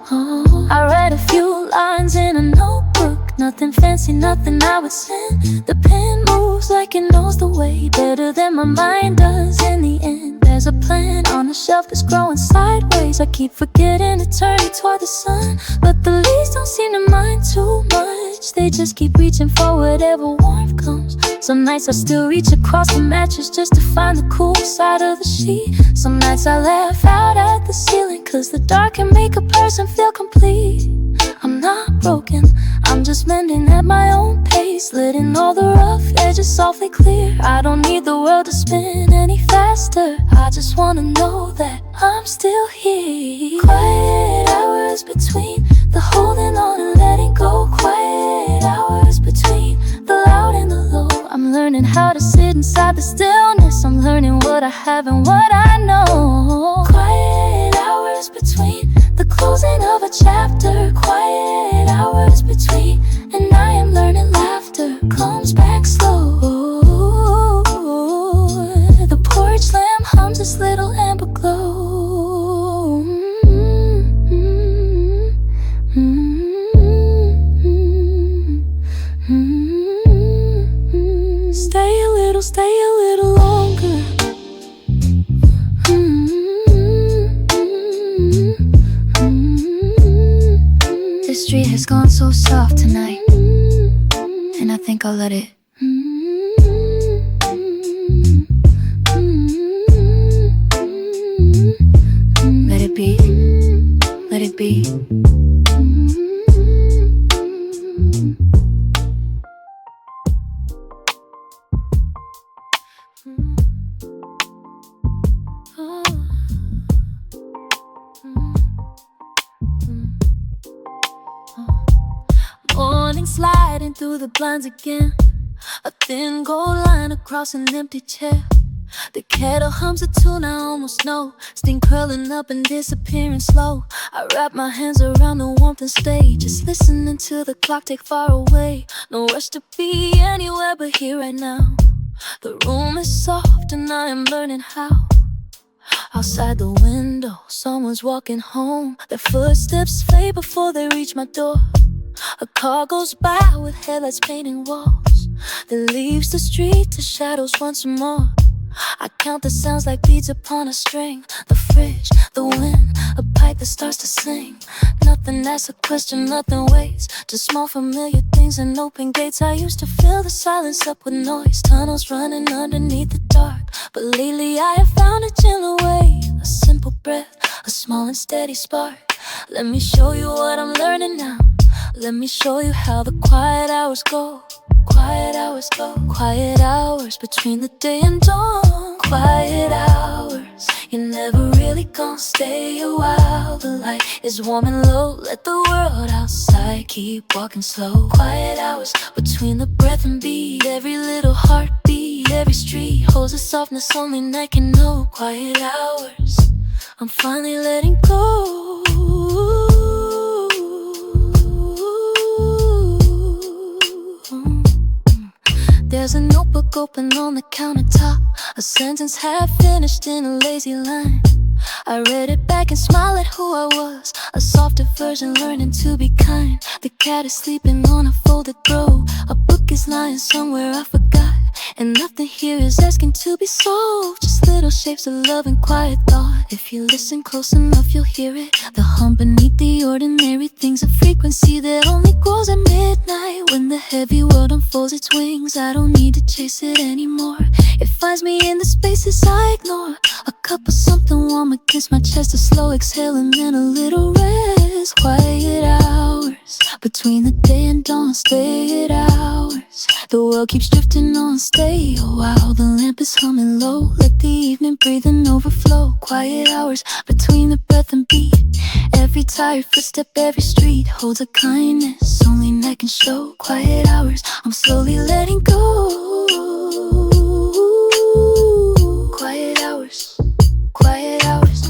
I read a few lines in a notebook. Nothing fancy, nothing I would send. The pen moves like it knows the way better than my mind does in the end. there's a plant on a shelf that's growing sideways. I keep forgetting to turn it toward the sun, but the leaves don't seem to mind too much. They just keep reaching for whatever warmth comes. Some nights I still reach across the mattress just to find the cool side of the sheet. Some nights I laugh out at the ceiling, cause the dark can make a person feel complete. I'm not broken, I'm just mending at my own pace, letting all the rough edges softly clear. I don't need the world to spin any faster, I just wanna know that I'm still here. Quiet hours between the holding on and letting go. Quiet hours between the loud and the low. I'm learning how to sit inside the stillness. I'm learning what I have and what I know. Quiet hours between the closing of a chapter. Quiet hours between, and I am learning laughter comes back slow. The porch lamp hums this little amber glow. Stay a little longer. The street has gone so soft tonight, and I think I'll let it. Let it be, let it be. Morning sliding through the blinds again, a thin gold line across an empty chair. The kettle hums a tune I almost know, steam curling up and disappearing slow. I wrap my hands around the warmth and stay, just listening to the clock tick far away. No rush to be anywhere but here right now. The room is soft and I am learning how. Outside the window, someone's walking home. Their footsteps fade before they reach my door. A car goes by with headlights painting walls, that leaves the street to shadows once more. I count the sounds like beads upon a string. The fridge, the wind, a pipe that starts to sing. Nothing asks a question, nothing waits, just small familiar things and open gates. I used to fill the silence up with noise, tunnels running underneath the dark, but lately I have found a gentler way. A simple breath, a small and steady spark. Let me show you what I'm learning now. Let me show you how the quiet hours go. Quiet hours go. Quiet hours between the day and dawn. Quiet hours, you're never really gonna stay a while. The light is warm and low, let the world outside keep walking slow. Quiet hours between the breath and beat, every little heartbeat, every street holds a softness only night can know. Quiet hours, I'm finally letting go. There's a notebook open on the countertop, a sentence half finished in a lazy line. I read it back and smiled at who I was, a softer version learning to be kind. The cat is sleeping on a folded throw, a book is lying somewhere I forgot, and nothing here is asking to be solved, just little shapes of love and quiet thought. If you listen close enough you'll hear it, the hum beneath the ordinary things, a frequency that only grows at midnight. When the heavy world unfolds its wings, I don't need to chase it anymore. It finds me in the spaces I ignore, a cup of something warm against my chest, a slow exhale and then a little rest. Quiet hours between the day and dawn. Stay hours, the world keeps drifting on. Stay a while, the lamp is humming low, let the evening breathe and overflow. Quiet hours between the breath and beat, every tired footstep, every street holds a kindness only night can show. Quiet hours, I'm slowly letting go. Quiet hours, quiet hours.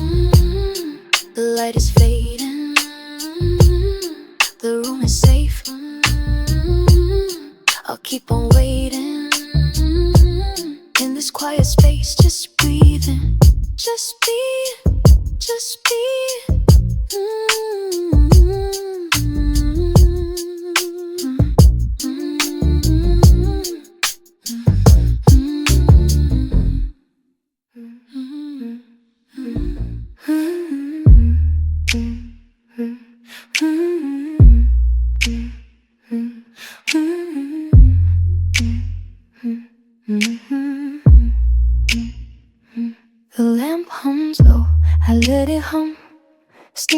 The light is fading, the room is safe. I'll keep on waiting in this quiet space, just breathing, just be, just be.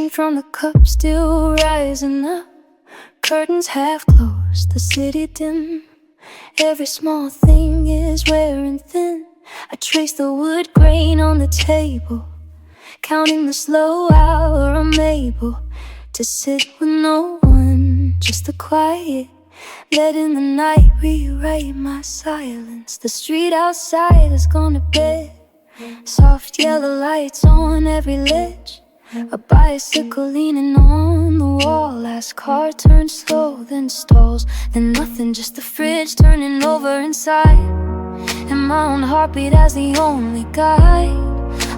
Steam from the cup still rising up. Curtains half closed, the city dim. Every small thing is wearing thin. I trace the wood grain on the table, counting the slow hour I'm able to sit with no one, just the quiet, letting the night rewrite my silence. The street outside has gone to bed, soft yellow lights on every ledge. A bicycle leaning on the wall. Last car turns slow, then stalls, then nothing, just the fridge turning over inside, and my own heartbeat as the only guide.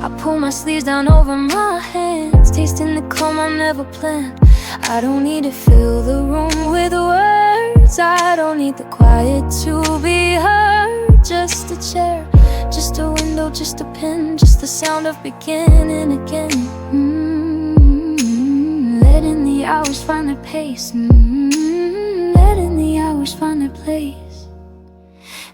I pull my sleeves down over my hands, tasting the calm I never planned. I don't need to fill the room with words, I don't need the quiet to be heard. Just a chair, just a window, just a pen, just the sound of beginning again. Letting the hours find their pace, letting the hours find their place.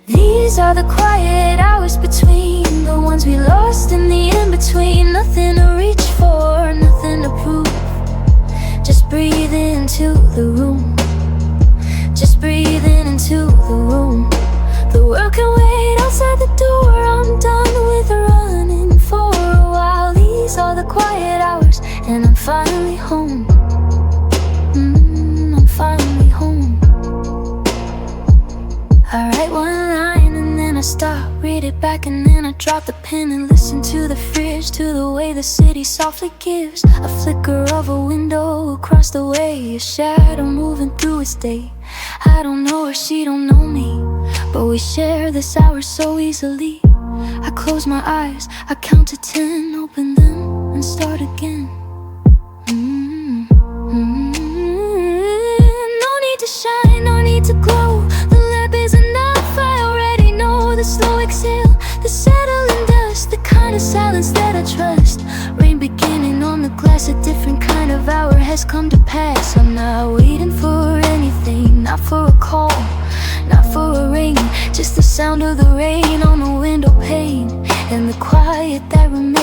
These are the quiet hours between the ones we lost in the in-between. Nothing to reach for, nothing to prove. Just breathing into the room, just breathing into the room. The world can wait outside the door, I'm done with running for a while. These are the quiet hours, and I'm finally home. I'm finally home. I write one line and then I stop, read it back and then I drop the pen and listen to the fridge, to the way the city softly gives a flicker of a window across the way, a shadow moving through its day. I don't know her, she don't know me, but we share this hour so easily. I close my eyes, I count to 10, open them and start again. No need to shine, no need to glow, the lamp is enough, I already know. The slow exhale, the settling dust, the kind of silence that I trust. Rain beginning on the glass, a different kind of hour has come to pass. I'm not waiting for anything, not for a call, not for a ring, just the sound of the rain on the window pane, and the quiet that remains.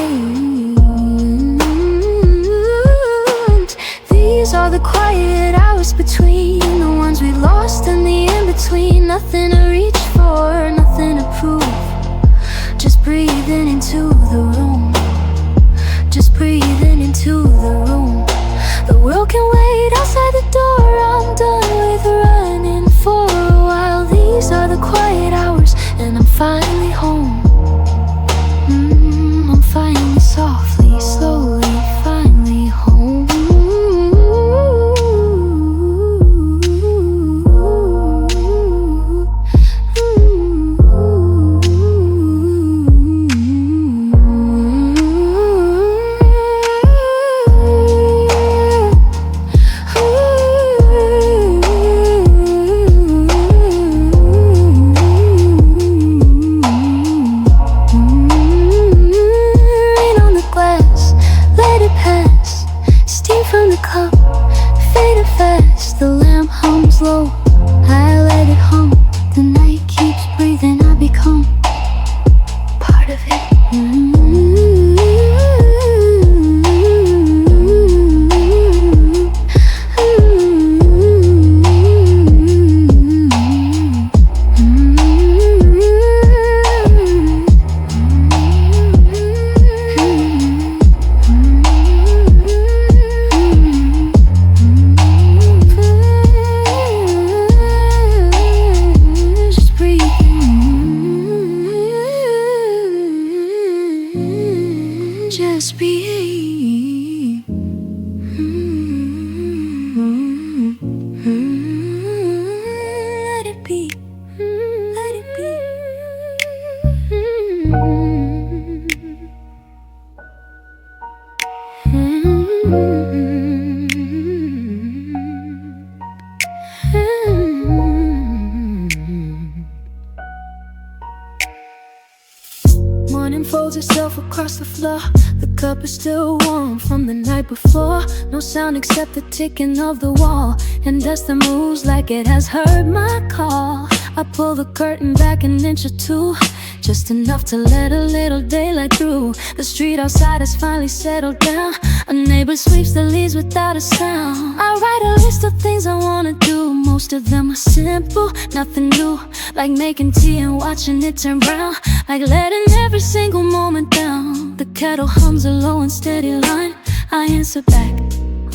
These are the quiet hours between the ones we lost and the in-between. Nothing to reach for, nothing to prove. Just breathing into the room, just breathing into the room. The world can wait outside the door, I'm done with running for a while. These are the quiet hours, and I'm finally home. I'm finally, softly, slowly, finally home. Just be. Let it be. Let it be. Morning folds itself across the floor. The cup is still warm from the night before. No sound except the ticking of the wall, and dust that moves like it has heard my call. I pull the curtain back an inch or two, just enough to let a little daylight through. The street outside has finally settled down. A neighbor sweeps the leaves without a sound. I write a list of things I wanna do. Most of them are simple, nothing new. Like making tea and watching it turn brown. Like letting every single moment down. The kettle hums a low and steady line. I answer back,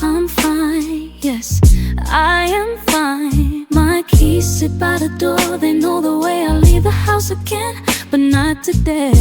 I'm fine, yes, I am fine. My keys sit by the door, they know the way I'll leave the house again, but not today.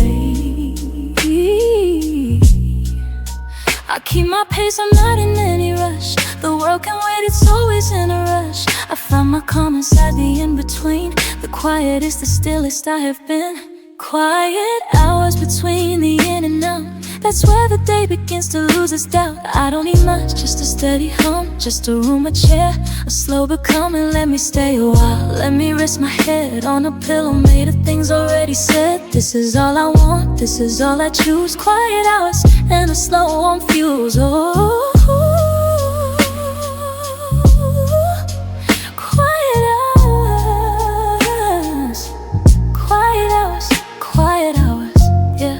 I keep my pace, I'm not in any rush. The world can wait, it's always in a rush. I find my calm inside the in-between. The quietest, the stillest I have been. Quiet hours between the in and out. That's where the day begins to lose its doubt. I don't need much, just a steady hum, just a room, a chair, a slow becoming. Let me stay a while, let me rest my head on a pillow made of things already said. This is all I want, this is all I choose. Quiet hours and a slow warm fuse. Oh, quiet hours, quiet hours, quiet hours, yeah.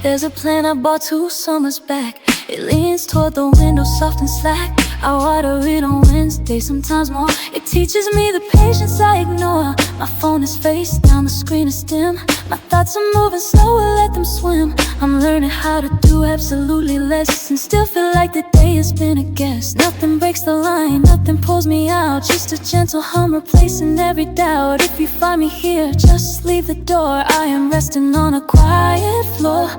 There's a plant I bought 2 summers back. It leans toward the window, soft and slack. I water it on Wednesday, sometimes more. It teaches me the patience I ignore. My phone is face down, the screen is dim. My thoughts are moving slower, let them swim. I'm learning how to do absolutely less and still feel like the day has been a guest. Nothing breaks the line, nothing pulls me out. Just a gentle hum replacing every doubt. If you find me here, just leave the door. I am resting on a quiet floor.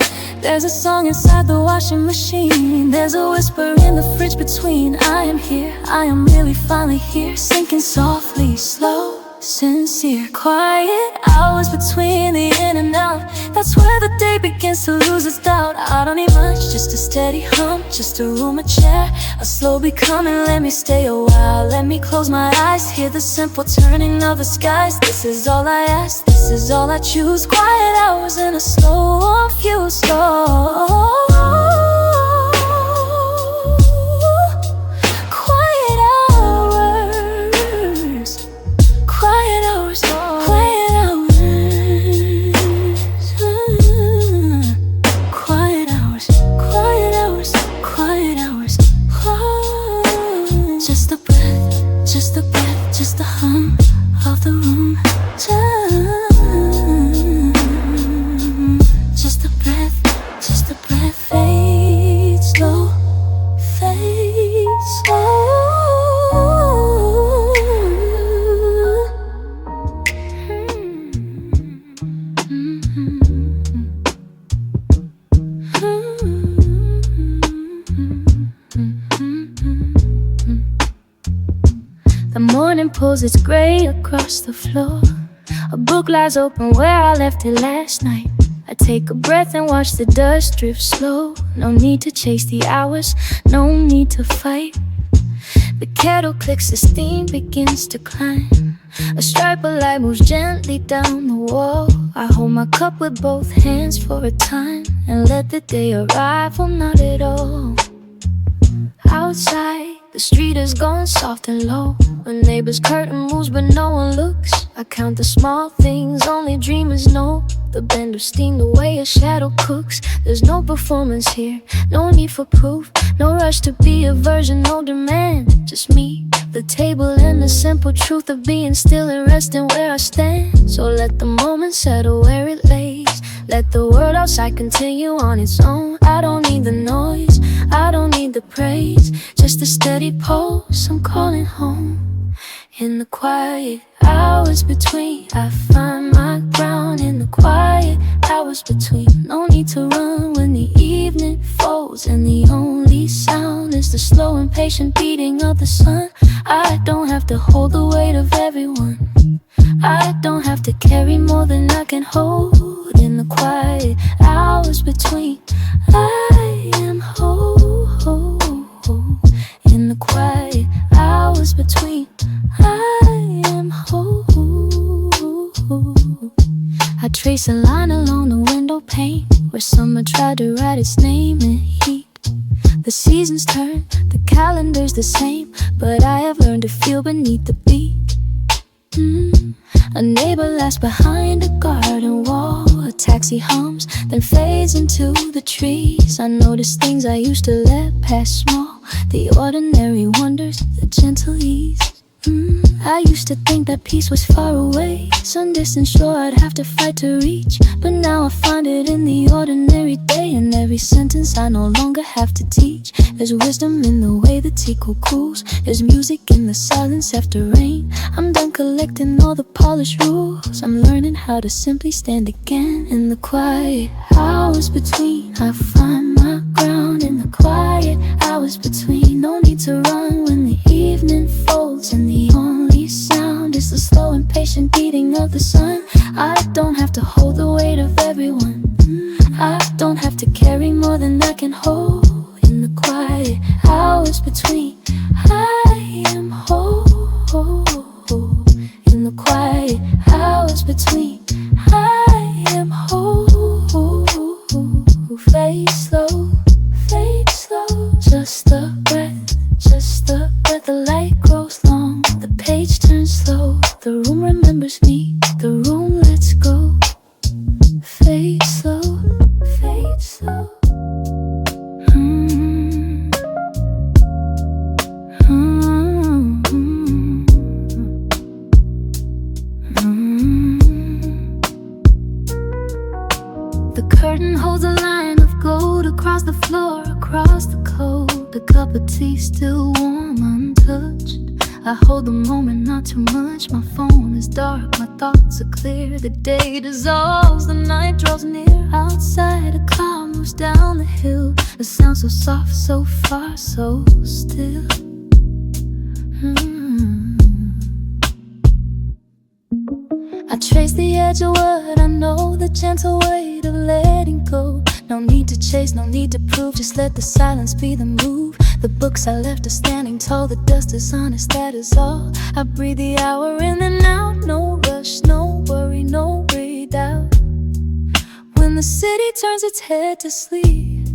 There's a song inside the washing machine. There's a whisper in the fridge between. I am here, I am really finally here. Sinking softly, slow, sincere. Quiet hours between the in and out. That's where the day begins to lose its doubt. I don't need much, just a steady hum, just a room, a chair, a slow becoming. Let me stay a while, let me close my eyes. Hear the simple turning of the skies. This is all I ask, this is all I choose. Quiet hours and a slow warm fuse. Oh, quiet hours, quiet hours, quiet hours, quiet hours, quiet hours, quiet hours. Just a breath, just a breath, just a hum of the room. Just a breath, just a breath. Fade slow, fade slow. The morning pulls its gray across the floor. A book lies open where I left it last night. I take a breath and watch the dust drift slow. No need to chase the hours, no need to fight. The kettle clicks, the steam begins to climb. A stripe of light moves gently down the wall. I hold my cup with both hands for a time and let the day arrive, well not at all. Outside, the street is gone soft and low. A neighbor's curtain moves but no one looks. I count the small things only dreamers know. The bend of steam, the way a shadow cooks. There's no performance here, no need for proof. No rush to be a version, no demand. Just me, the table, and the simple truth of being still and resting where I stand. So let the moment settle where it lays. Let the world outside continue on its own. I don't need the noise, I don't need the praise. Just a steady pulse, I'm calling home. In the quiet hours between, I find my ground. In the quiet hours between, no need to run when the evening falls. And the only sound is the slow and patient beating of the sun. I don't have to hold the weight of everyone. I don't have to carry more than I can hold. In the quiet hours between, I am whole. In the quiet hours between, I am whole. I trace a line along the window pane where summer tried to write its name in heat. The seasons turn, the calendar's the same, but I have learned to feel beneath the beat. A neighbor laughs behind a garden wall. A taxi hums, then fades into the trees. I notice things I used to let pass small. The ordinary wonders, the gentle ease. I used to think that peace was far away, some distant shore I'd have to fight to reach. But now I find it in the ordinary day. In every sentence I no longer have to teach. There's wisdom in the way the tea cools. There's music in the silence after rain. I'm done collecting all the polished rules. I'm learning how to simply stand again. In the quiet hours between, I find my ground. In the quiet hours between, no need to run when the evening folds and the only sound is the slow and patient beating of the sun. I don't have to hold the weight of everyone. I don't have to carry more than I can hold. In the quiet hours between, I am whole. In the quiet hours between, I am whole. Fade slow, just the breath, the light grows long. The page turns slow, the room remembers me, the room lets go. Fade slow. The curtain holds a line of gold across the floor, across the cold. The cup of tea still warm, untouched. I hold the moment, not too much. My phone is dark, my thoughts are clear. The day dissolves, the night draws near. Outside, a cloud moves down the hill. The sound so soft, so far, so still. I trace the edge of what I know, the gentle weight of letting go. No need to chase, no need to prove, just let the silence be the move. The books I left are standing tall, the dust is honest, that is all. I breathe the hour in and out, no rush, no worry, no redoubt. When the city turns its head to sleep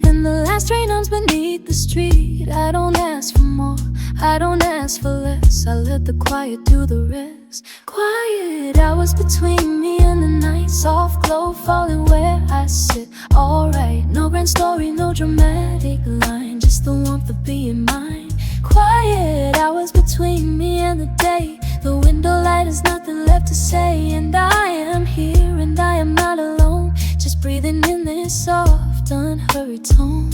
and the last rain hums beneath the street, I don't ask for more, I don't ask for less. I let the quiet do the rest. Quiet hours between me and the night, soft glow falling where I sit. Alright, no grand story, no dramatic line, just the warmth of being mine. Quiet hours between me and the day, the window light has nothing left to say. And I am here and I am not alone, just breathing in this soft, unhurried tone.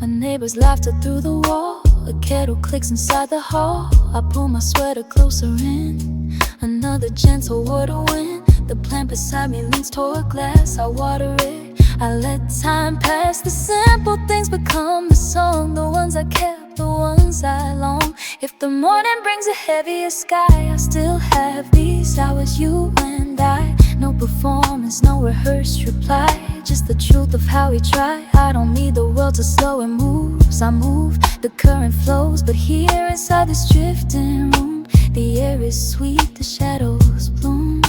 A neighbor's laughter through the wall, a kettle clicks inside the hall. I pull my sweater closer in, another gentle word of wind. The plant beside me leans toward glass, I water it, I let time pass. The simple things become the song, the ones I kept, the ones I long. If the morning brings a heavier sky, I still have these hours, you and I. No performance, no rehearsed reply, just the truth of how we try. I don't need the world to slow it moves, I move, the current flows. But here inside this drifting room, the air is sweet, the shadows bloom.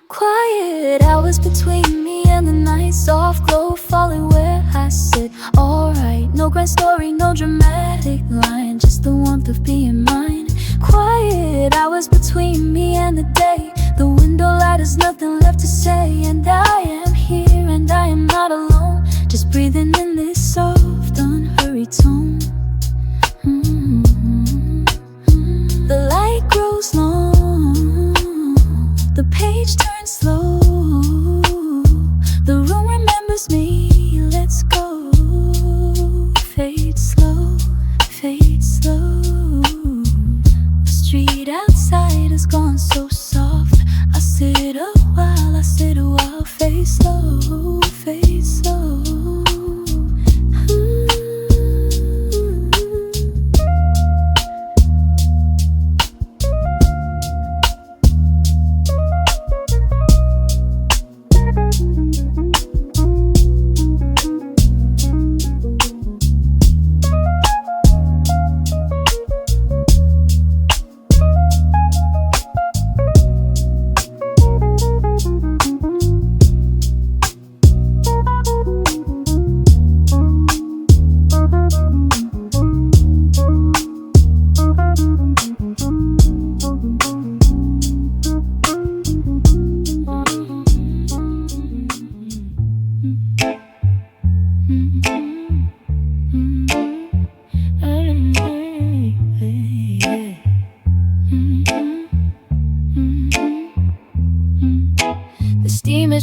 Quiet hours between me and the night, soft glow falling where I sit. Alright, no grand story, no dramatic line, just the warmth of being mine. Quiet hours between me and the day, the window light has nothing left to say. And I am here and I am not alone, just breathing in this soft, unhurried tone. The light grows long, the page turns slow, the room remembers me, let's go. Fade slow, fade slow. The street outside has gone so soft. I sit a while, fade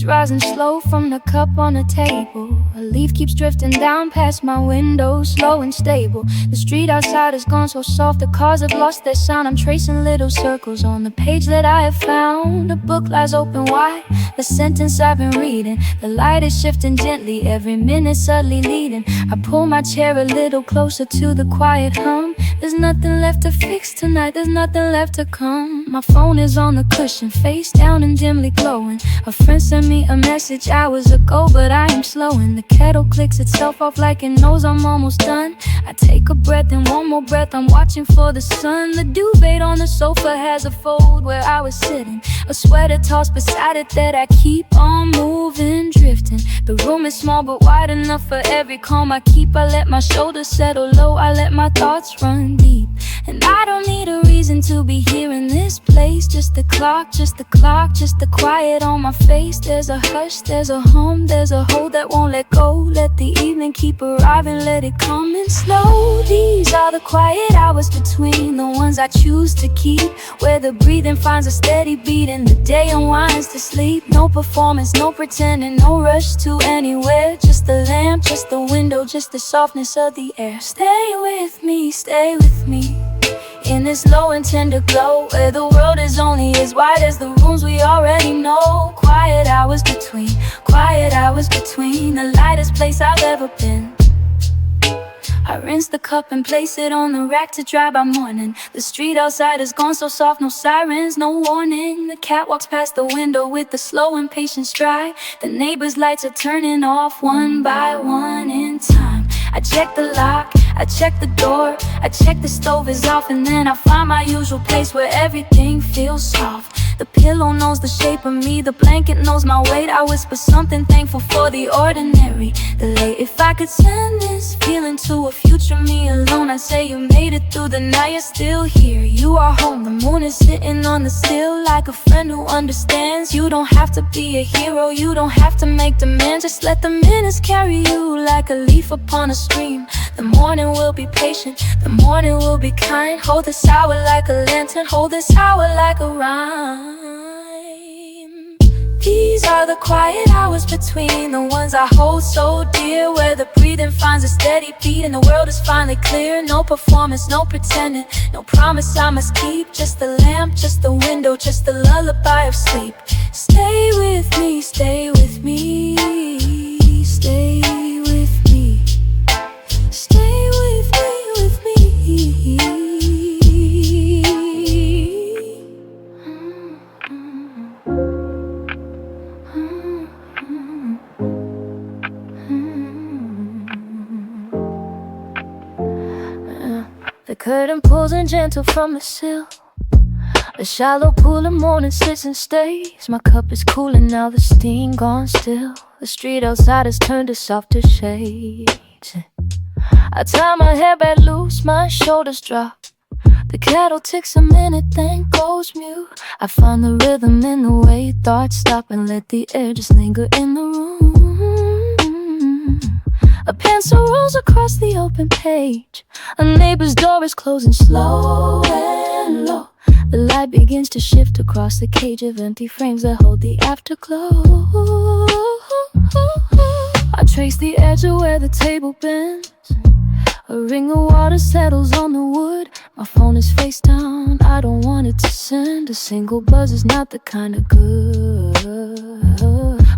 tears rising slow from the cup on the table. A leaf keeps drifting down past my window, slow and stable. The street outside has gone so soft, the cars have lost their sound. I'm tracing little circles on the page that I have found. The book lies open wide, the sentence I've been reading. The light is shifting gently, every minute subtly leading. I pull my chair a little closer to the quiet hum. There's nothing left to fix tonight, there's nothing left to come. My phone is on the cushion, face down and dimly glowing. A friend sent me a message hours ago, but I am slowing. The kettle clicks itself off like it knows I'm almost done. I take a breath and one more breath, I'm watching for the sun. The duvet on the sofa has a fold where I was sitting. A sweater tossed beside it that I keep on moving, drifting. The room is small but wide enough for every calm I keep. I let my shoulders settle low, I let my thoughts run deep. And I don't need a reason to be here in this place. Just the clock, just the clock, just the quiet on my face. There's a hush, there's a hum, there's a hold that won't let go. Let the evening keep arriving, let it come in slow. These are the quiet hours between, the ones I choose to keep, where the breathing finds a steady beat and the day unwinds to sleep. No performance, no pretending, no rush to anywhere. Just the lamp, just the window, just the softness of the air. Stay with me, stay with me, in this low and tender glow, where the world is only as wide as the rooms we already know. Quiet hours between, quiet hours between, the lightest place I've ever been. I rinse the cup and place it on the rack to dry by morning. The street outside has gone so soft, no sirens, no warning. The cat walks past the window with a slow impatient stride. The neighbors' lights are turning off one by one in time. I check the lock, I check the door, I check the stove is off, and then I find my usual place where everything feels soft. The pillow knows the shape of me, the blanket knows my weight. I whisper something thankful for the ordinary, the late. If I could send this feeling to a future me alone, I'd say you made it through the night, you're still here. You are home, the moon is sitting on the sill like a friend who understands. You don't have to be a hero, you don't have to make demands. Just let the minutes carry you like a leaf upon a stream. The morning will be patient, the morning will be kind. Hold this hour like a lantern, hold this hour like a rhyme. These are the quiet hours between, the ones I hold so dear, where the breathing finds a steady beat and the world is finally clear. No performance, no pretending, no promise I must keep. Just the lamp, just the window, just the lullaby of sleep. Stay with me, stay with me, stay with me, stay with me, with me. The curtain pulls in gentle from the sill. A shallow pool of morning sits and stays. My cup is cooling now, the steam gone still. The street outside has turned to softer shades. I tie my hair back loose, my shoulders drop. The kettle ticks a minute, then goes mute. I find the rhythm in the way thoughts stop and let the air just linger in the room. A pencil rolls across the open page. A neighbor's door is closing slow and low. The light begins to shift across the cage of empty frames that hold the afterglow. I trace the edge of where the table bends. A ring of water settles on the wood. My phone is face down, I don't want it to send. A single buzz is not the kind of good.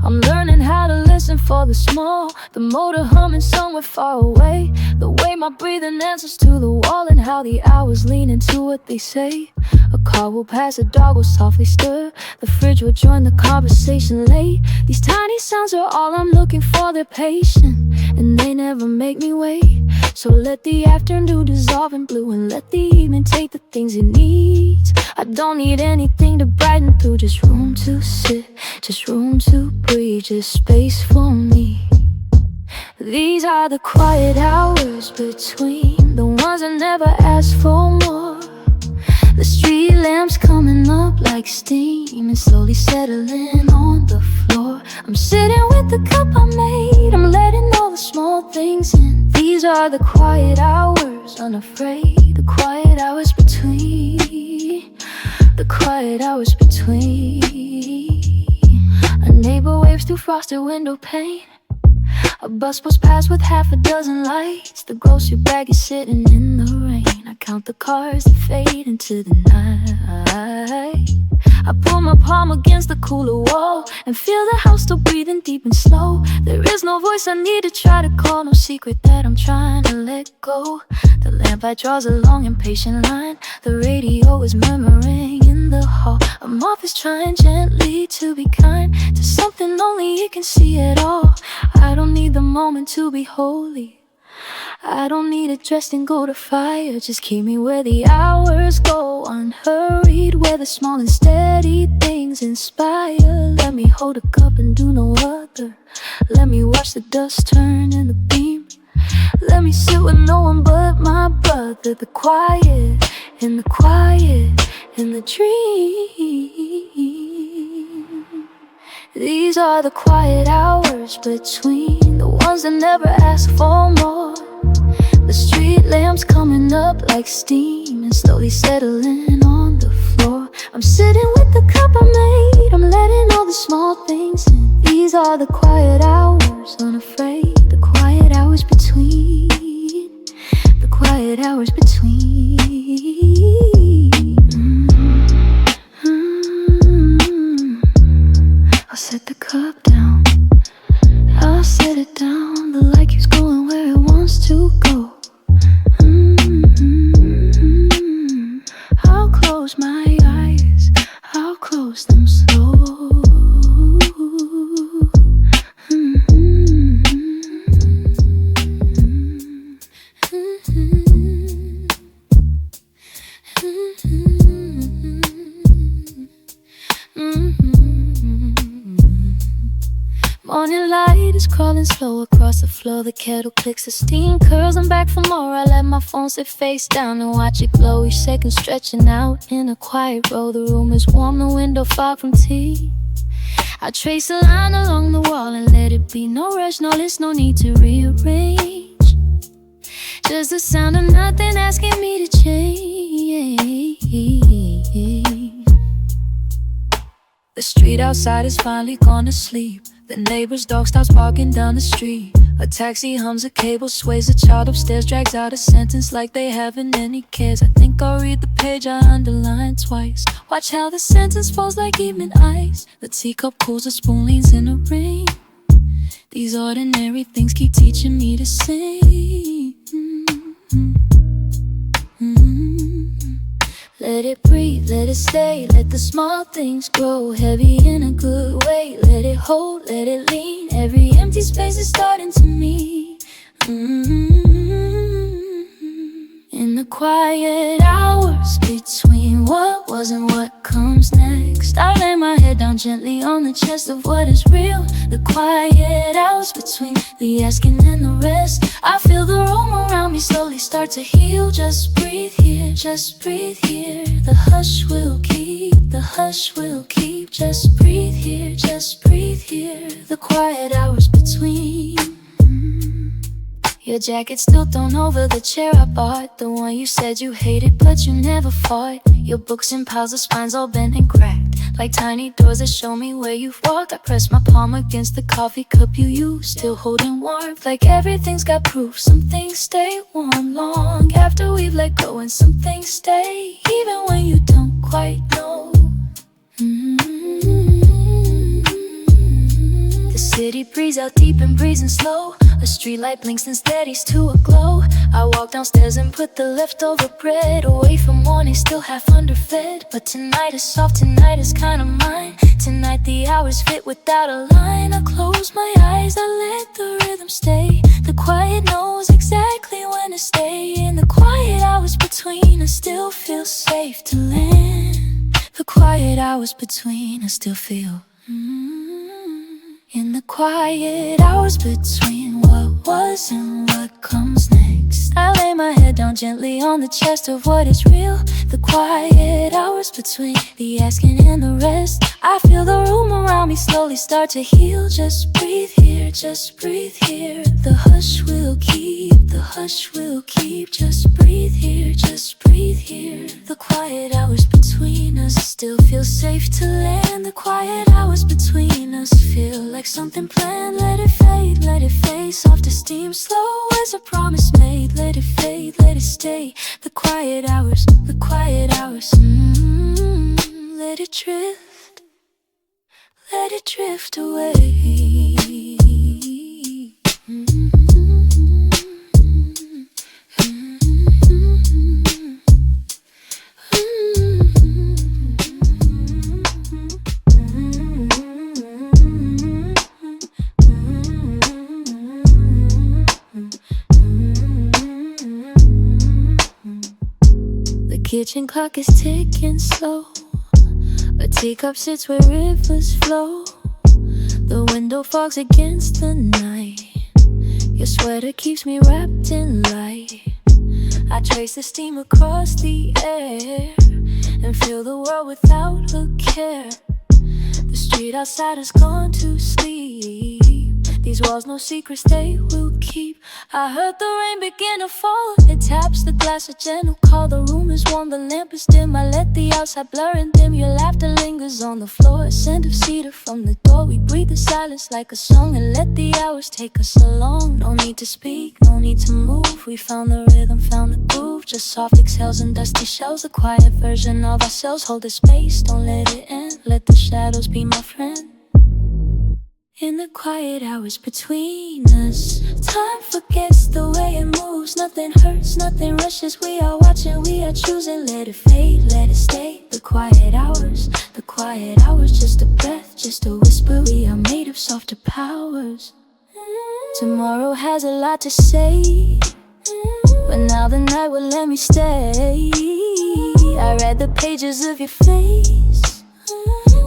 I'm learning how to listen for the small, the motor humming somewhere far away. The way my breathing answers to the wall, and how the hours lean into what they say. A car will pass, a dog will softly stir. The fridge will join the conversation late. These tiny sounds are all I'm looking for, they're patient, and they never make me wait. So let the afternoon dissolve in blue, and let the evening take the things it needs. I don't need anything to brighten through, just room to sit, just room to breathe, just space for me. These are the quiet hours between, the ones I never asked for more. The street lamps coming up like steam and slowly settling on the floor. I'm sitting with the cup I made, I'm letting all the small things in. These are the quiet hours, unafraid. The quiet hours between, the quiet hours between. A neighbor waves through frosted window pane. A bus goes past with half a dozen lights. The grocery bag is sitting in the rain. I count the cars that fade into the night. I pull my palm against the cooler wall and feel the house still breathing deep and slow. There is no voice I need to try to call, no secret that I'm trying to let go. The lamplight draws a long impatient line. The radio is murmuring in the hall. A moth is trying gently to be kind to something only it can see at all. I don't need the moment to be holy. I don't need it dressed in gold or fire. Just keep me where the hours go unhurried, where the small and steady things inspire. Let me hold a cup and do no other. Let me watch the dust turn in the beam. Let me sit with no one but my brother. The quiet, in the quiet, in the dream. These are the quiet hours between the ones that never ask for more. The street lamps coming up like steam and slowly settling on the floor. I'm sitting with the cup I made, I'm letting all the small things in. These are the quiet hours, unafraid. The quiet hours between. The quiet hours between. I'll set the cup down, I'll set it down. The light keeps going where it wants to go. I'll close my eyes, I'll close them slow. Morning light is crawling slow across the floor. The kettle clicks, the steam curls. I'm back for more. I let my phone sit face down and watch it glow. Each second stretching out in a quiet row. The room is warm, the window fog from tea. I trace a line along the wall and let it be. No rush, no list, no need to rearrange. Just the sound of nothing asking me to change. The street outside is finally gone to sleep. The neighbor's dog stops barking down the street. A taxi hums, a cable sways. A child upstairs drags out a sentence like they haven't any cares. I think I'll read the page I underlined twice. Watch how the sentence falls like evening ice. The teacup cools, the spoon leans in the rain. These ordinary things keep teaching me to sing. Let it breathe, let it stay. Let the small things grow heavy in a good way. Let it hold, let it lean. Every empty space is starting to mean. In the quiet hours between what was and what comes next, I lay my head down gently on the chest of what is real. The quiet hours between the asking and the rest, I feel the room around me slowly start to heal. Just breathe here, just breathe here. The hush will keep, the hush will keep. Just breathe here, just breathe here. The quiet hours between. Your jacket still thrown over the chair I bought, the one you said you hated but you never fought. Your books in piles, the spines all bent and cracked, like tiny doors that show me where you've walked. I press my palm against the coffee cup you used, still holding warmth, like everything's got proof. Some things stay warm long after we've let go, and some things stay even when you don't quite know. The city breeze out deep and breezing slow. A streetlight blinks and steadies to a glow. I walk downstairs and put the leftover bread away from morning, still half underfed. But tonight is soft, tonight is kinda mine. Tonight the hours fit without a line. I close my eyes, I let the rhythm stay. The quiet knows exactly when to stay. In the quiet hours between, I still feel safe to land. The quiet hours between, I still feel in the quiet hours between what was and what comes next, I lay my head down gently on the chest of what is real. The quiet hours between the asking and the rest, I feel the room around me slowly start to heal. Just breathe here, just breathe here. The hush will keep, the hush will keep. Just breathe here, just breathe here. here. The quiet hours between us still feel safe to land. The quiet hours between us feel like something planned. Let it fade, soft as steam, slow as a promise made. Let it fade, let it stay. The quiet hours, let it drift away. The kitchen clock is ticking slow. A teacup sits where rivers flow. The window fogs against the night. Your sweater keeps me wrapped in light. I trace the steam across the air and feel the world without a care. The street outside has gone to sleep. These walls, no secrets they will keep. I heard the rain begin to fall. It taps the glass, a gentle call. The room is warm, the lamp is dim. I let the outside blur and dim. Your laughter lingers on the floor. A scent of cedar from the door. We breathe the silence like a song and let the hours take us along. No need to speak, no need to move. We found the rhythm, found the groove. Just soft exhales and dusty shells. A quiet version of ourselves. Hold the space, don't let it end. Let the shadows be my friend. In the quiet hours between us, time forgets the way it moves. Nothing hurts, nothing rushes. We are watching, we are choosing. Let it fade, let it stay. The quiet hours, just a breath, just a whisper. We are made of softer powers. Tomorrow has a lot to say, but now the night will let me stay. I read the pages of your face,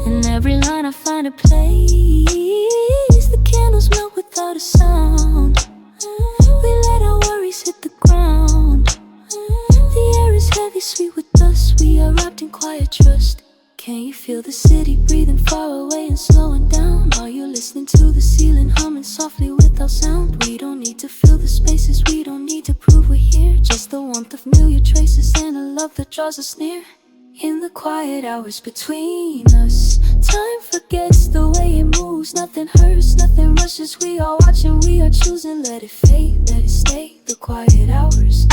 in every line I find a place. The candles melt without a sound. We let our worries hit the ground. The air is heavy, sweet with dust. We are wrapped in quiet trust. Can you feel the city breathing far away and slowing down? Are you listening to the ceiling humming softly without sound? We don't need to fill the spaces, we don't need to prove we're here. Just the warmth of familiar traces and a love that draws us near. In the quiet hours between us, time forgets the way it moves. Nothing hurts, nothing rushes. We are watching, we are choosing. Let it fade, let it stay. The quiet hours,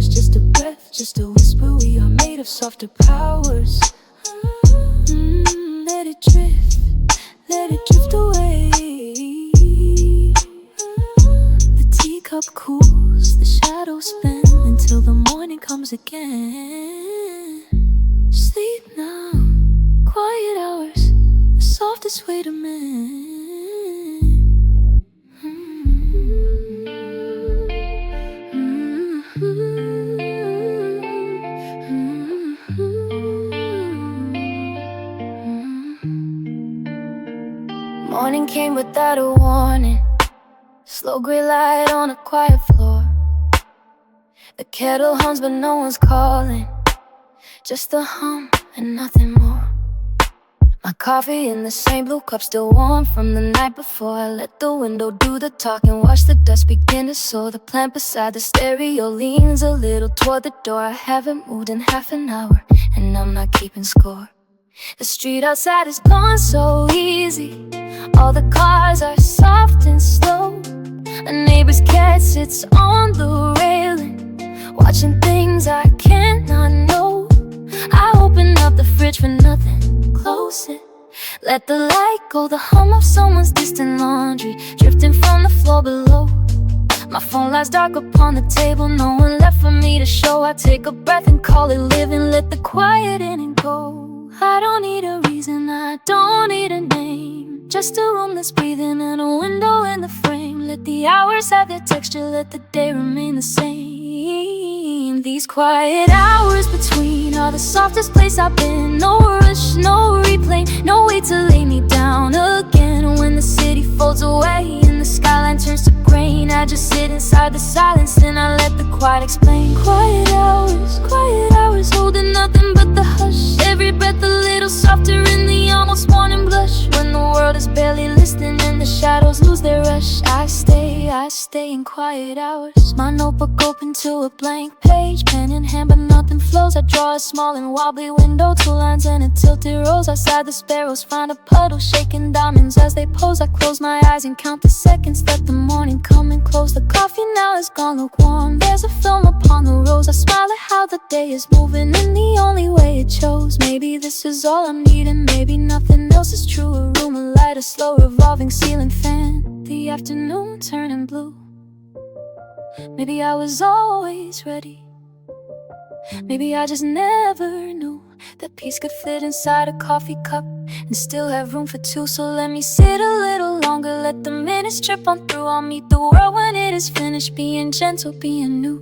just a breath, just a whisper. We are made of softer powers. Let it drift away. The teacup cools, the shadows spin until the morning comes again. Sleep now, quiet hours, the softest way to mend. Morning came without a warning. Slow gray light on a quiet floor. The kettle hums but no one's calling. Just a hum and nothing more. My coffee in the same blue cup, still warm from the night before. I let the window do the talking, watch the dust begin to soar. The plant beside the stereo leans a little toward the door. I haven't moved in half an hour and I'm not keeping score. The street outside is gone so easy. All the cars are soft and slow. A neighbor's cat sits on the railing, watching things I cannot know. I open up the fridge for nothing, close it, let the light go. The hum of someone's distant laundry drifting from the floor below. My phone lies dark upon the table, no one left for me to show. I take a breath and call it living, let the quiet in and go. I don't need a reason, I don't need a name, just a room that's breathing and a window in the frame. Let the hours have their texture, let the day remain the same. These quiet hours between are the softest place I've been. No rush, no replay, no way to lay me down again. When the city folds away and the skyline turns to grain, I just sit inside the silence and I let the quiet explain. Quiet hours holding nothing but the hush. Every breath a little softer in the almost morning blush. When the world is barely listening and the shadows lose their rush, I stay stay in quiet hours. My notebook open to a blank page, pen in hand but nothing flows. I draw a small and wobbly window, 2 lines and a tilted rose. Outside the sparrows find a puddle, shaking diamonds as they pose. I close my eyes and count the seconds, let the morning come and close. The coffee now is gone lukewarm, there's a film upon the rose. I smile at how the day is moving in the only way it chose. Maybe this is all I'm needing, maybe nothing else is true. A room, a light, a slow revolving ceiling fan, the afternoon turning blue. Maybe I was always ready, maybe I just never knew that peace could fit inside a coffee cup and still have room for 2. So let me sit a little longer, let the minutes trip on through. I'll meet the world when it is finished, being gentle, being new.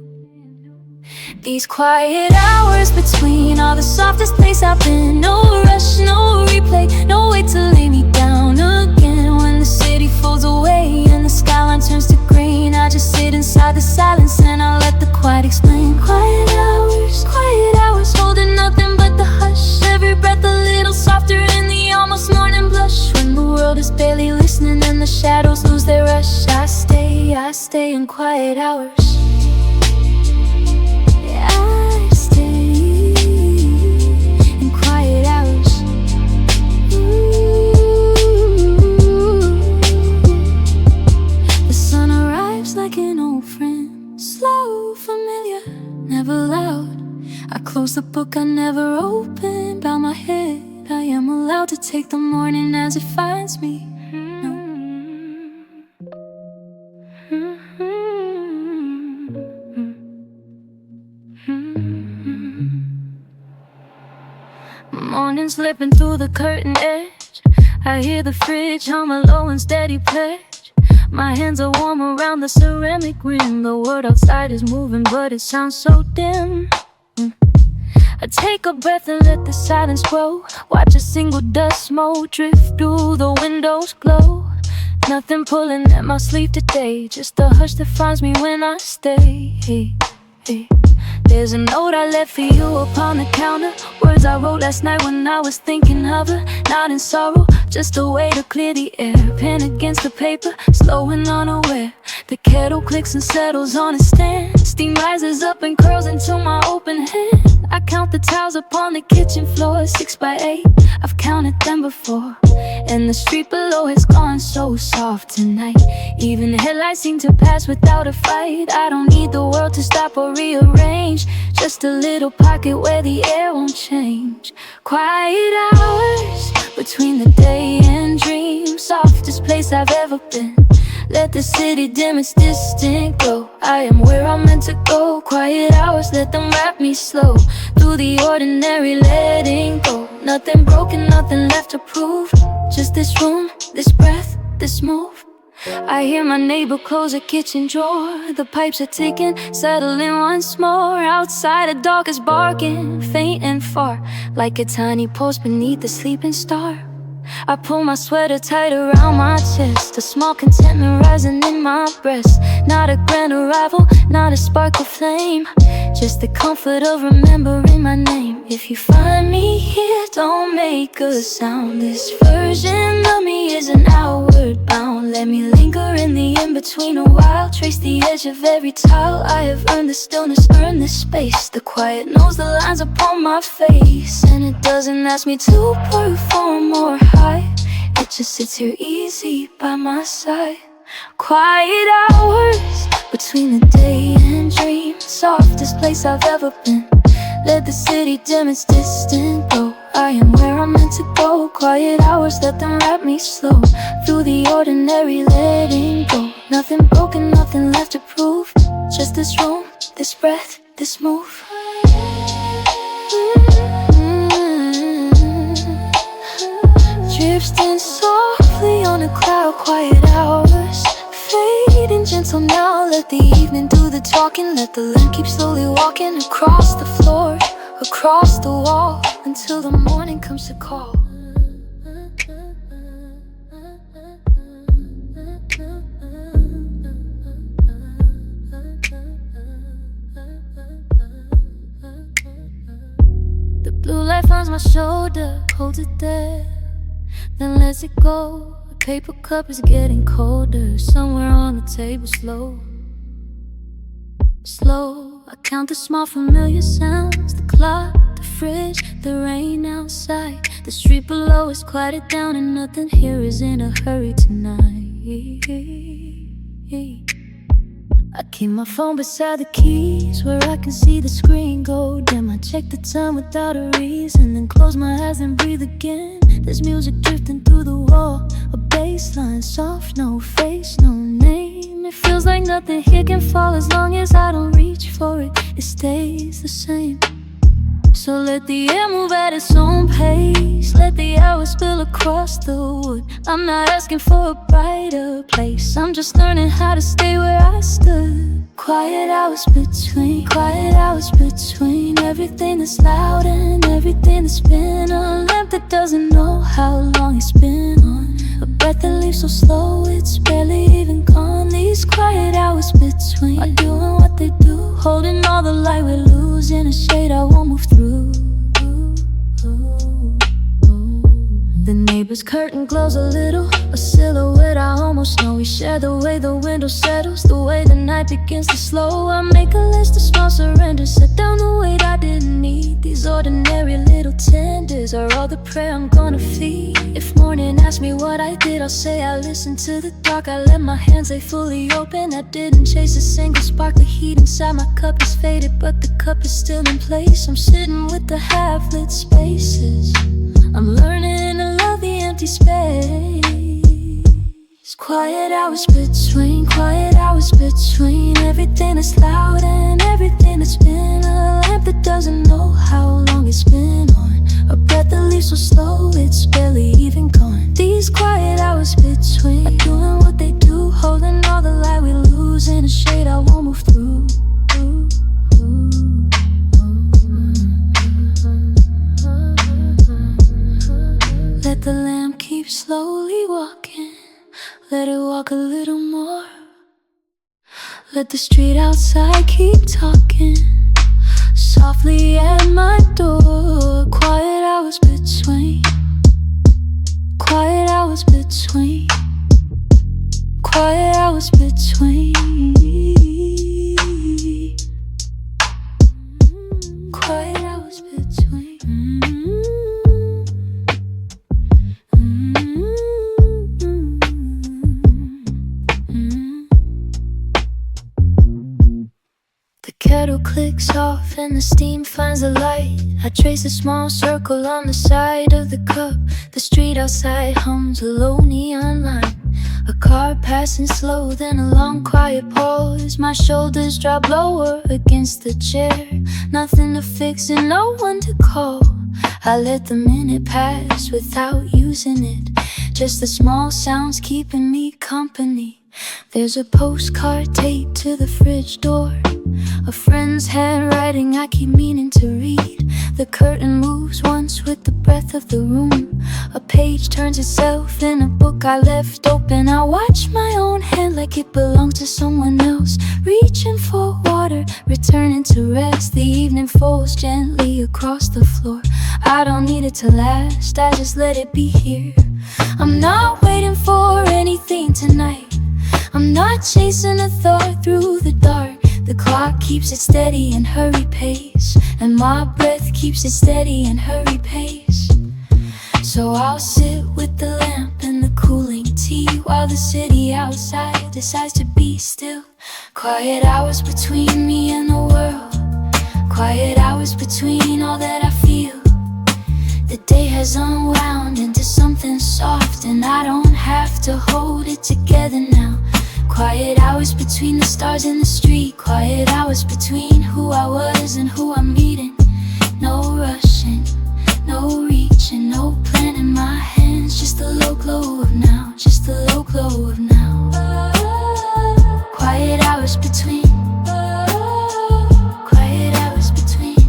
These quiet hours between are the softest place I've been. No rush, no replay, no way to lay me down again. When the city folds away and the skyline turns to green, I just sit inside the silence and I let the quiet explain. Quiet hours, holding nothing but the hush. Every breath a little softer in the almost morning blush. When the world is barely listening and the shadows lose their rush, I stay in quiet hours. Close the book I never opened, bow my head. I am allowed to take the morning as it finds me. Morning slipping through the curtain edge, I hear the fridge hum a low and steady pledge. My hands are warm around the ceramic rim. The world outside is moving but it sounds so dim. I take a breath and let the silence grow. Watch a single dust mote drift through the window's glow. Nothing pulling at my sleeve today, just the hush that finds me when I stay. There's a note I left for you upon the counter, words I wrote last night when I was thinking of her. Not in sorrow, just a way to clear the air. Pen against the paper, slow and unaware. The kettle clicks and settles on a stand. Steam rises up and curls into my open hand. I count the tiles upon the kitchen floor, 6 by 8, I've counted them before. And the street below has gone so soft tonight. Even headlights seem to pass without a fight. I don't need the world to stop or rearrange, just a little pocket where the air won't change. Quiet hours between the day and dream, softest place I've ever been. Let the city dim its distant glow, I am where I'm meant to go. Quiet hours, let them wrap me slow through the ordinary, letting go. Nothing broken, nothing left to prove, just this room, this breath, this move. I hear my neighbor close a kitchen drawer. The pipes are ticking, settling once more. Outside a dog is barking, faint and far, like a tiny pulse beneath the sleeping star. I pull my sweater tight around my chest, a small contentment rising in my breast. Not a grand arrival, not a spark of flame, just the comfort of remembering my name. If you find me here, don't make a sound. This version of me isn't outward bound. Let me linger in the in-between a while, trace the edge of every tile. I have earned the stillness, earned this space. The quiet knows the lines upon my face, and it doesn't ask me to perform or hide. It just sits here easy by my side. Quiet hours between the day and dream, softest place I've ever been. Let the city dim its distant glow, I am where I'm meant to go. Quiet hours, let them wrap me slow through the ordinary, letting go. Nothing broken, nothing left to prove, just this room, this breath, this move. Drifting softly on a cloud, quiet hours fading gentle now. Let the evening do the talking, let the lamp keep slowly walking across the floor, across the wall, until the morning comes to call. The blue light finds my shoulder, holds it there, then lets it go. paper cup is getting colder. Somewhere on the table, slow, slow. I count the small familiar sounds, the clock, the fridge, the rain outside. The street below is quieted down and nothing here is in a hurry tonight. I keep my phone beside the keys where I can see the screen go dim. I check the time without a reason, then close my eyes and breathe again. There's music drifting through the wall, a bass line soft, no face, no name. It feels like nothing here can fall as long as I don't reach for it. It stays the same. So let the air move at its own pace. Let the hours spill across the wood. I'm not asking for a brighter place. I'm just learning how to stay where I stood. Quiet hours between everything that's loud and everything that's been. A lamp that doesn't know how long it's been on. A breath that leaves so slow it's barely even gone. These quiet hours between are doing what they do, holding all the light we're losing, a shade I won't move through. The neighbor's curtain glows a little, a silhouette I almost know. We share the way the window settles, the way the night begins to slow. I make a list of small surrenders, set down the weight I didn't need. These ordinary little tenders are all the prayer I'm gonna feed. If morning asks me what I did, I'll say I listened to the dark. I let my hands lay fully open. I didn't chase a single spark. The heat inside my cup is faded, but the cup is still in place. I'm sitting with the half-lit spaces. I'm learning to love the empty space. Quiet hours between everything that's loud and everything that's been. A lamp that doesn't know how long it's been on. A breath that leaves so slow it's barely even gone. These quiet hours between are doing what they do, holding all the light we lose in a shade I won't move through. Let the lamp keep slowly walking. Let it walk a little more. Let the street outside keep talking softly at my door. Quiet hours between quiet hours between quiet hours between quiet hours between. Kettle clicks off and the steam finds the light. I trace a small circle on the side of the cup. The street outside hums a low neon line. A car passing slow, then a long quiet pause. My shoulders drop lower against the chair. Nothing to fix and no one to call. I let the minute pass without using it. Just the small sounds keeping me company. There's a postcard taped to the fridge door, a friend's handwriting I keep meaning to read. The curtain moves once with the breath of the room. A page turns itself in a book I left open. I watch my own hand like it belongs to someone else. Reaching for water, returning to rest. The evening falls gently across the floor. I don't need it to last, I just let it be here. I'm not waiting for anything tonight. I'm not chasing a thought through the dark. The clock keeps it steady and hurry pace, and my breath keeps it steady and hurry pace. So I'll sit with the lamp and the cooling tea while the city outside decides to be still. Quiet hours between me and the world. Quiet hours between all that I feel. The day has unwound into something soft, and I don't have to hold it together now. Quiet hours between the stars in the street. Quiet hours between who I was and who I'm meeting. No rushing, no reaching, no plan in my hands. Just the low glow of now, just the low glow of now. Quiet hours between. Quiet hours between.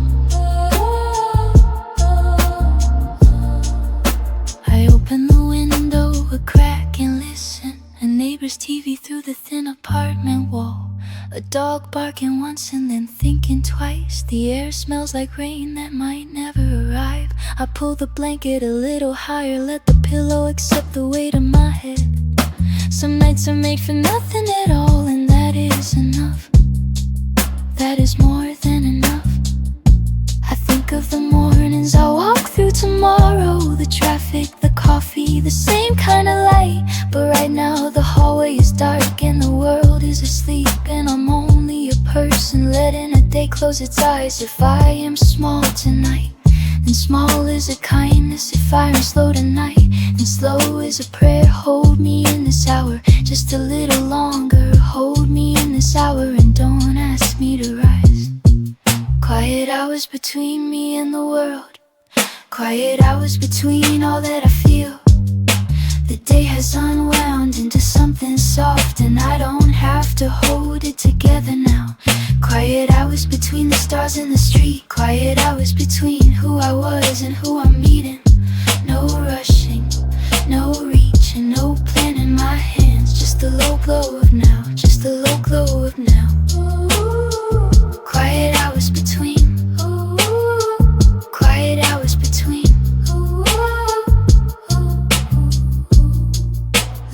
I open the window a crack and listen. A neighbor's TV through the thin apartment wall. A dog barking once and then thinking twice. The air smells like rain that might never arrive. I pull the blanket a little higher, let the pillow pillow except the weight of my head. Some nights are made for nothing at all, and that is enough. That is more than enough. I think of the mornings I walk through tomorrow, the traffic, the coffee, the same kind of light. But right now the hallway is dark and the world is asleep, and I'm only a person letting a day close its eyes. If I am small tonight, then small is a kindness. If I am slow tonight, then slow is a prayer. Hold me in this hour just a little longer. Hold me in this hour and don't ask me to rise. Quiet hours between me and the world. Quiet hours between all that I feel. The day has unwound into something soft, and I don't have to hold it together now. Quiet hours between the stars in the street. Quiet hours between who I was and who I'm meeting. No rushing, no reaching, no plan in my hands. Just the low glow of now, just the low glow of now. Quiet hours between. Quiet hours between.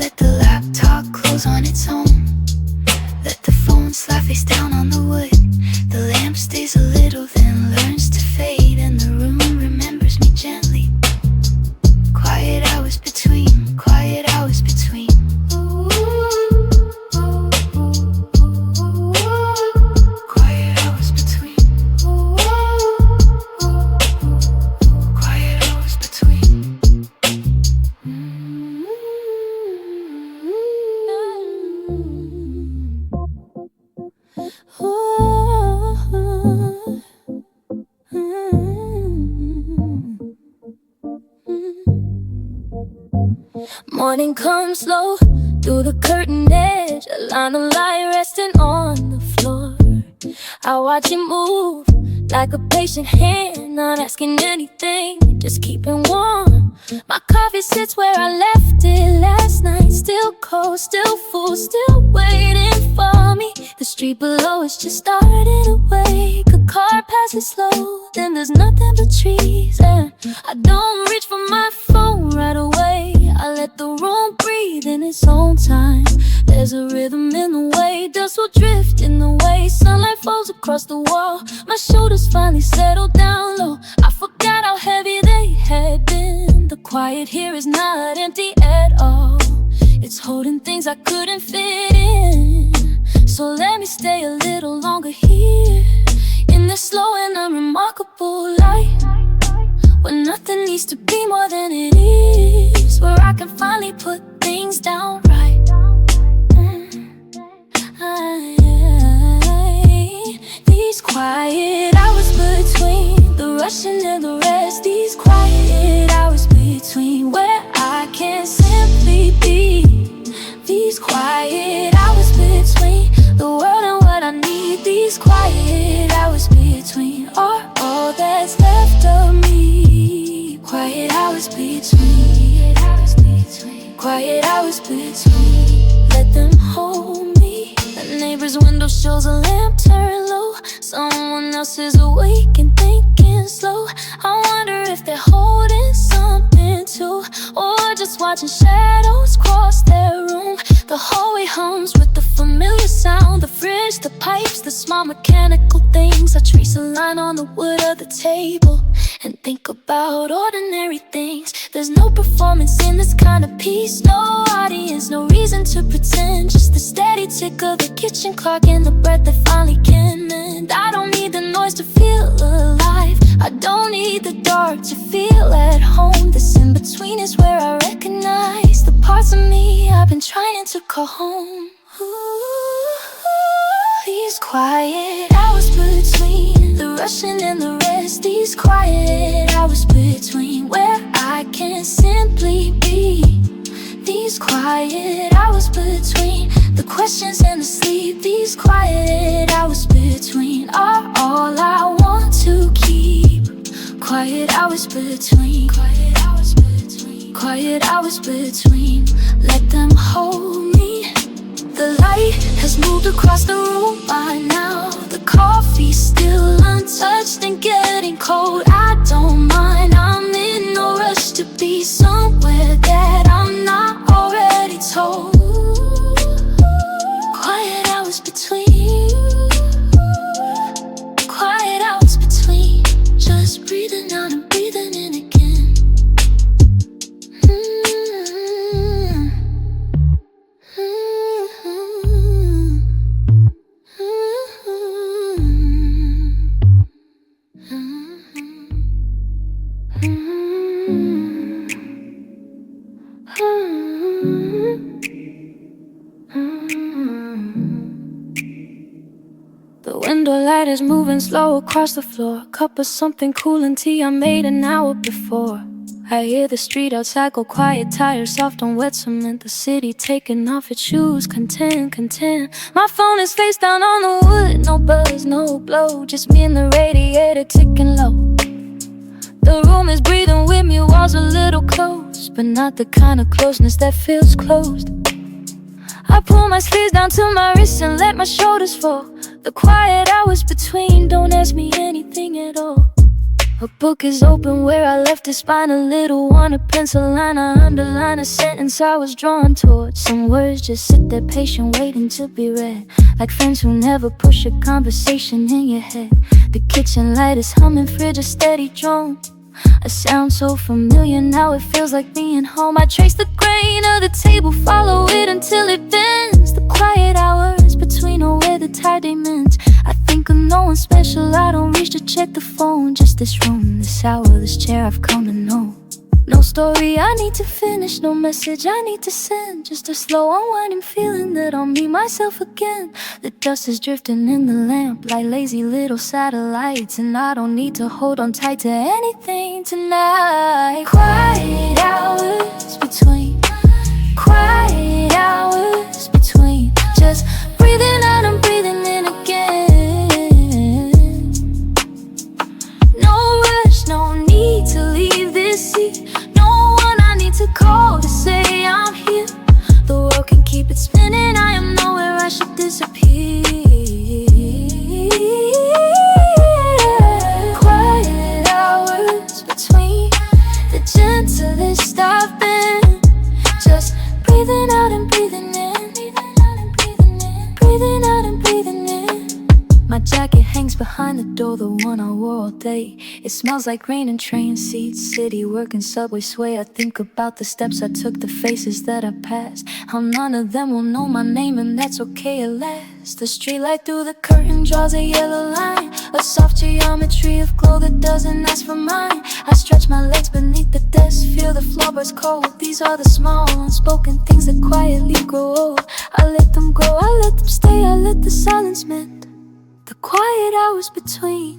Let the laptop close on its own. Let the phone slide face down on the wood. The lamp stays a little, then learns to fade, and the room remembers me gently. Quiet hours between. Quiet hours between. Quiet hours between. Quiet hours between. Morning comes slow through the curtain edge, a line of light resting on the floor. I watch it move like a patient hand, not asking anything, just keeping warm. My coffee sits where I left it last night, still cold, still full, still waiting for me. The street below is just starting to wake. A car passes slow, then there's nothing but trees, and I don't reach for my phone right away. I let the room breathe in its own time. There's a rhythm in the way dust will drift in the way sunlight falls across the wall. My shoulders finally settle down low. I forgot how heavy they had been. The quiet here is not empty at all. It's holding things I couldn't fit in. So let me stay a little longer here, in this slow and unremarkable light, where nothing needs to be more than it is, where I can finally put things down right. These quiet hours between the rushing and the rest. These quiet hours between where I can simply be. These quiet hours between the world and what I need. These quiet hours between are all that's left of me. Quiet hours between. Quiet hours between. Let them hold me. The neighbor's window shows a lamp turn low. Someone else is awake and thinking slow. I wonder if they're holding something too, or just watching shadows cross their room. The hallway hums with the familiar sound. The fridge, the pipes, the small mechanical things. I trace a line on the wood of the table and think about ordinary things. There's no performance in this kind of piece, no audience, no reason to pretend. Just the steady tick of the kitchen clock and the breath that finally can mend. I don't need the noise to feel alive. I don't need the dark to feel at home. This in between is where I recognize the parts of me I've been trying to call home. These quiet hours between the rushing and the rest. These quiet hours between where I can simply be. These quiet hours between the questions and the sleep. These quiet hours between are all I want to keep. Quiet hours between. Quiet hours between. Quiet hours between. Let them hold me. The light has moved across the room by now. The coffee's still untouched and getting cold. I don't mind, I'm in no rush to be somewhere that I'm not already told. Quiet hours between, quiet hours between, just breathing out and breathing in again. The window light is moving slow across the floor. Cup of something cool and tea I made an hour before. I hear the street outside go quiet, tires soft on wet cement. The city taking off its shoes, content. My phone is face down on the wood, no buzz, no blow, just me and the radiator ticking low. The room is breathing with me, walls a little close, but not the kind of closeness that feels closed. I pull my sleeves down to my wrists and let my shoulders fall. The quiet hours between don't ask me anything at all. A book is open where I left it, spine a little one, a pencil line, I underline a sentence I was drawn towards. Some words just sit there patient waiting to be read, like friends who never push a conversation in your head. The kitchen light is humming, fridge a steady drone. A sound so familiar, now it feels like being home. I trace the grain of the table, follow it until it bends. The quiet hours between are where the tide they mends. I think of no one special, I don't reach to check the phone. Just this room, this hour, this chair I've come to know. No story I need to finish, no message I need to send. Just a slow unwinding feeling that I'll meet myself again. The dust is drifting in the lamp like lazy little satellites, and I don't need to hold on tight to anything tonight. Quiet hours between, quiet hours between, just breathing out and breathing in again. No rush, no need to leave this seat, no one I need to call to say I'm here. The world can keep it spinning, I am nowhere I should disappear. Quiet hours between, the gentlest I've been, just breathing out and breathing in, breathing out and breathing in. My jacket hangs behind the door, the one I wore all day. It smells like rain and train seats, city work and subway sway. I think about the steps I took, the faces that I passed, how none of them will know my name, and that's okay at last. The streetlight through the curtain draws a yellow line, a soft geometry of glow that doesn't ask for mine. I stretch my legs beneath the desk, feel the floorboards cold. These are the small unspoken things that quietly grow old. I let them go, I let them stay, I let the silence mend. The quiet hours between,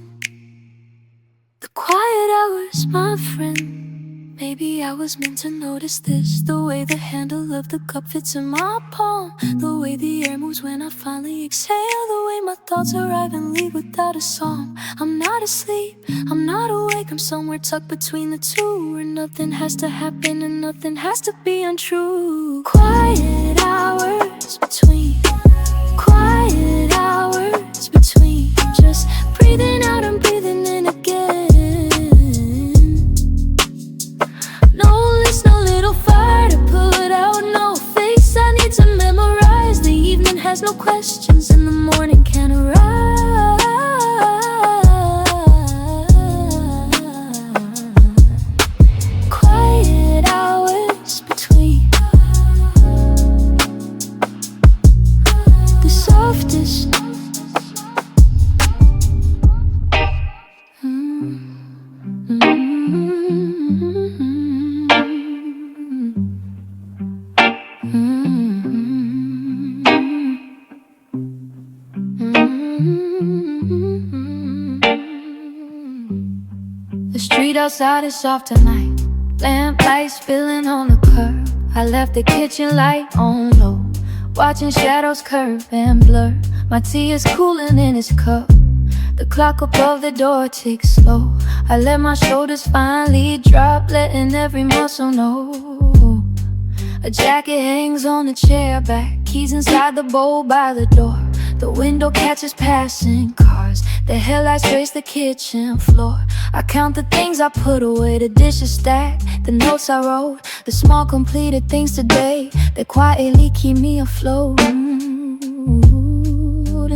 the quiet hours, my friend. Maybe I was meant to notice this, the way the handle of the cup fits in my palm, the way the air moves when I finally exhale, the way my thoughts arrive and leave without a song. I'm not asleep, I'm not awake, I'm somewhere tucked between the two, where nothing has to happen and nothing has to be untrue. Quiet hours between, quiet hours between, just breathing out and breathing in again. No list, no little fire to put out, no face I need to memorize. The evening has no questions and the morning can arrive. Quiet hours between, the softest. The street outside is soft tonight, lamp light spilling on the curb. I left the kitchen light on low, watching shadows curve and blur. My tea is cooling in its cup, the clock above the door ticks slow. I let my shoulders finally drop, letting every muscle know. A jacket hangs on the chair back, keys inside the bowl by the door. The window catches passing cars, the headlights trace the kitchen floor. I count the things I put away, the dishes stacked, the notes I wrote, the small completed things today that quietly keep me afloat. And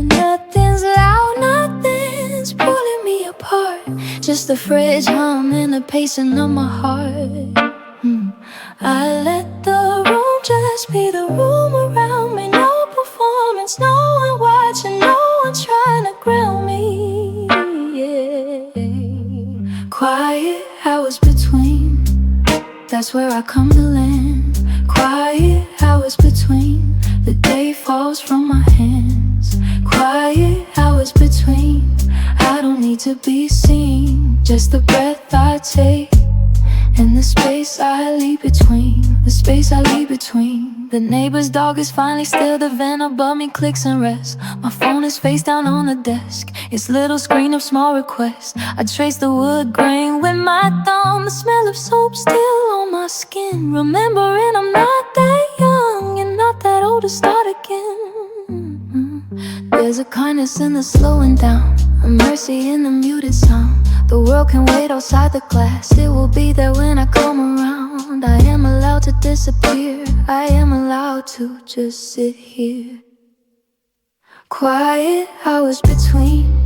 nothing's loud, nothing's pulling me apart, just the fridge humming, the pacing of my heart. I let the room just be the room around me. No performance, no one watching, no one trying to grill me. Yeah. Quiet hours between, that's where I come to land. Quiet hours between, the day falls from my hands. Quiet hours between, I don't need to be seen, just the breath I take and the space I leave between, the space I leave between. The neighbor's dog is finally still, the vent above me clicks and rests. My phone is face down on the desk, its little screen of small requests. I trace the wood grain with my thumb, the smell of soap still on my skin. Remembering I'm not that young and not that old to start again. There's a kindness in the slowing down, a mercy in the muted sound. The world can wait outside the glass, it will be there when I come around. I am allowed to disappear, I am allowed to just sit here. Quiet hours between,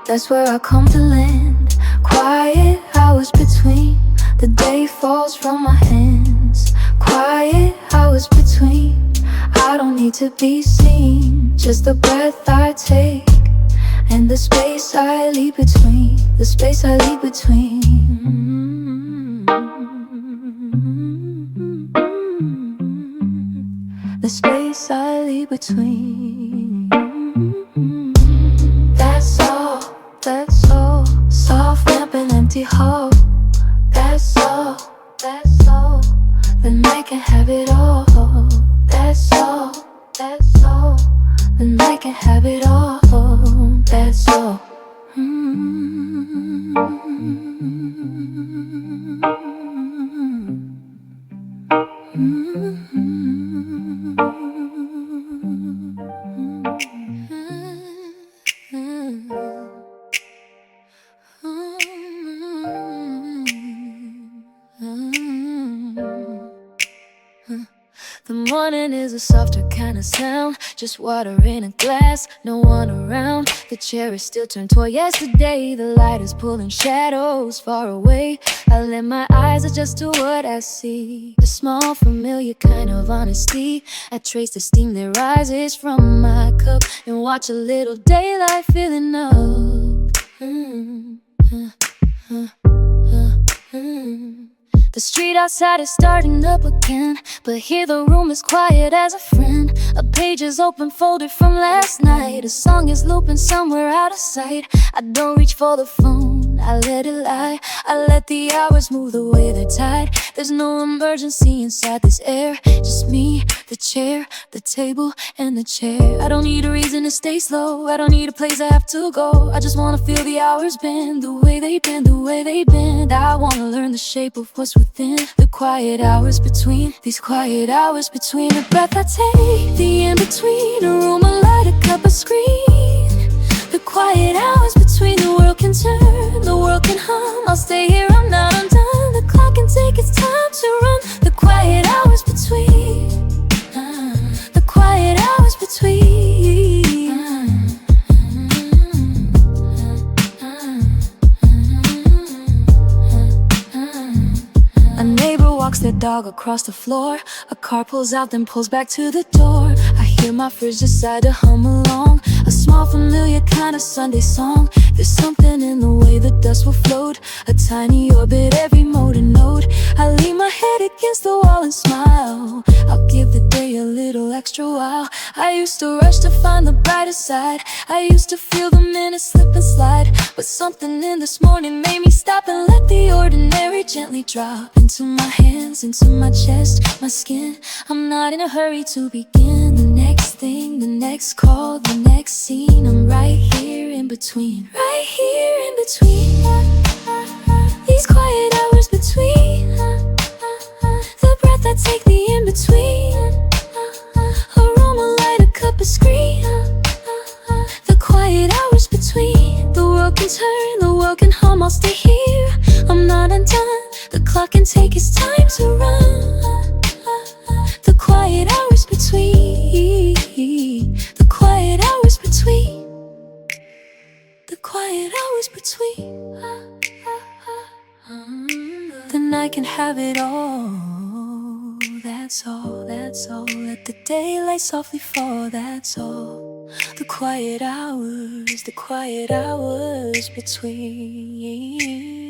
that's where I come to land. Quiet hours between, the day falls from my hands. Quiet hours between, I don't need to be seen, just the breath I take and the space I leave between, the space I leave between. The space I leave between. That's all, that's all. Soft lamp and empty hall. That's all, that's all. The night can have it all. That's all, that's all. The night can have it all. That's all. The morning is a softer kind of sound, just water in a glass, no one around. The chair is still turned toward yesterday, the light is pulling shadows far away. I let my eyes adjust to what I see, the small familiar kind of honesty. I trace the steam that rises from my cup and watch a little daylight filling up. The street outside is starting up again, but here the room is quiet as a friend. A page is open, folded from last night. A song is looping somewhere out of sight. I don't reach for the phone, I let it lie. I let the hours move the way they're tied. There's no emergency inside this air, just me, the chair, the table, and the chair. I don't need a reason to stay slow, I don't need a place I have to go. I just wanna feel the hours bend, the way they bend, the way they bend. I wanna learn the shape of what's within the quiet hours between, these quiet hours between. A breath I take, the in-between, a room, a light, a cup, a screen. The quiet hours between, the world can turn, the world can hum. I'll stay here, I'm not undone. The clock can take its time to run. The quiet hours between, the quiet hours between. A neighbor walks their dog across the floor. A car pulls out, then pulls back to the door. I hear my fridge decide to hum along, a small familiar kind of Sunday song. There's something in the way the dust will float, a tiny orbit, every motor note. I lean my head against the wall and smile. I'll give the day a little extra while. I used to rush to find the brighter side, I used to feel the minutes slip and slide. But something in this morning made me stop and let the ordinary gently drop into my hands, into my chest, my skin. I'm not in a hurry to begin. The next thing, the next call, the next scene. I'm right here in between, right here in between. These quiet hours between, the breath I take, the in between. A room, a light, a cup, a screen. I'll stay here, I'm not undone. The clock can take its time to run. The quiet hours between, the quiet hours between, the quiet hours between. Then I can have it all. That's all, that's all. Let the daylight softly fall, that's all. The quiet hours between.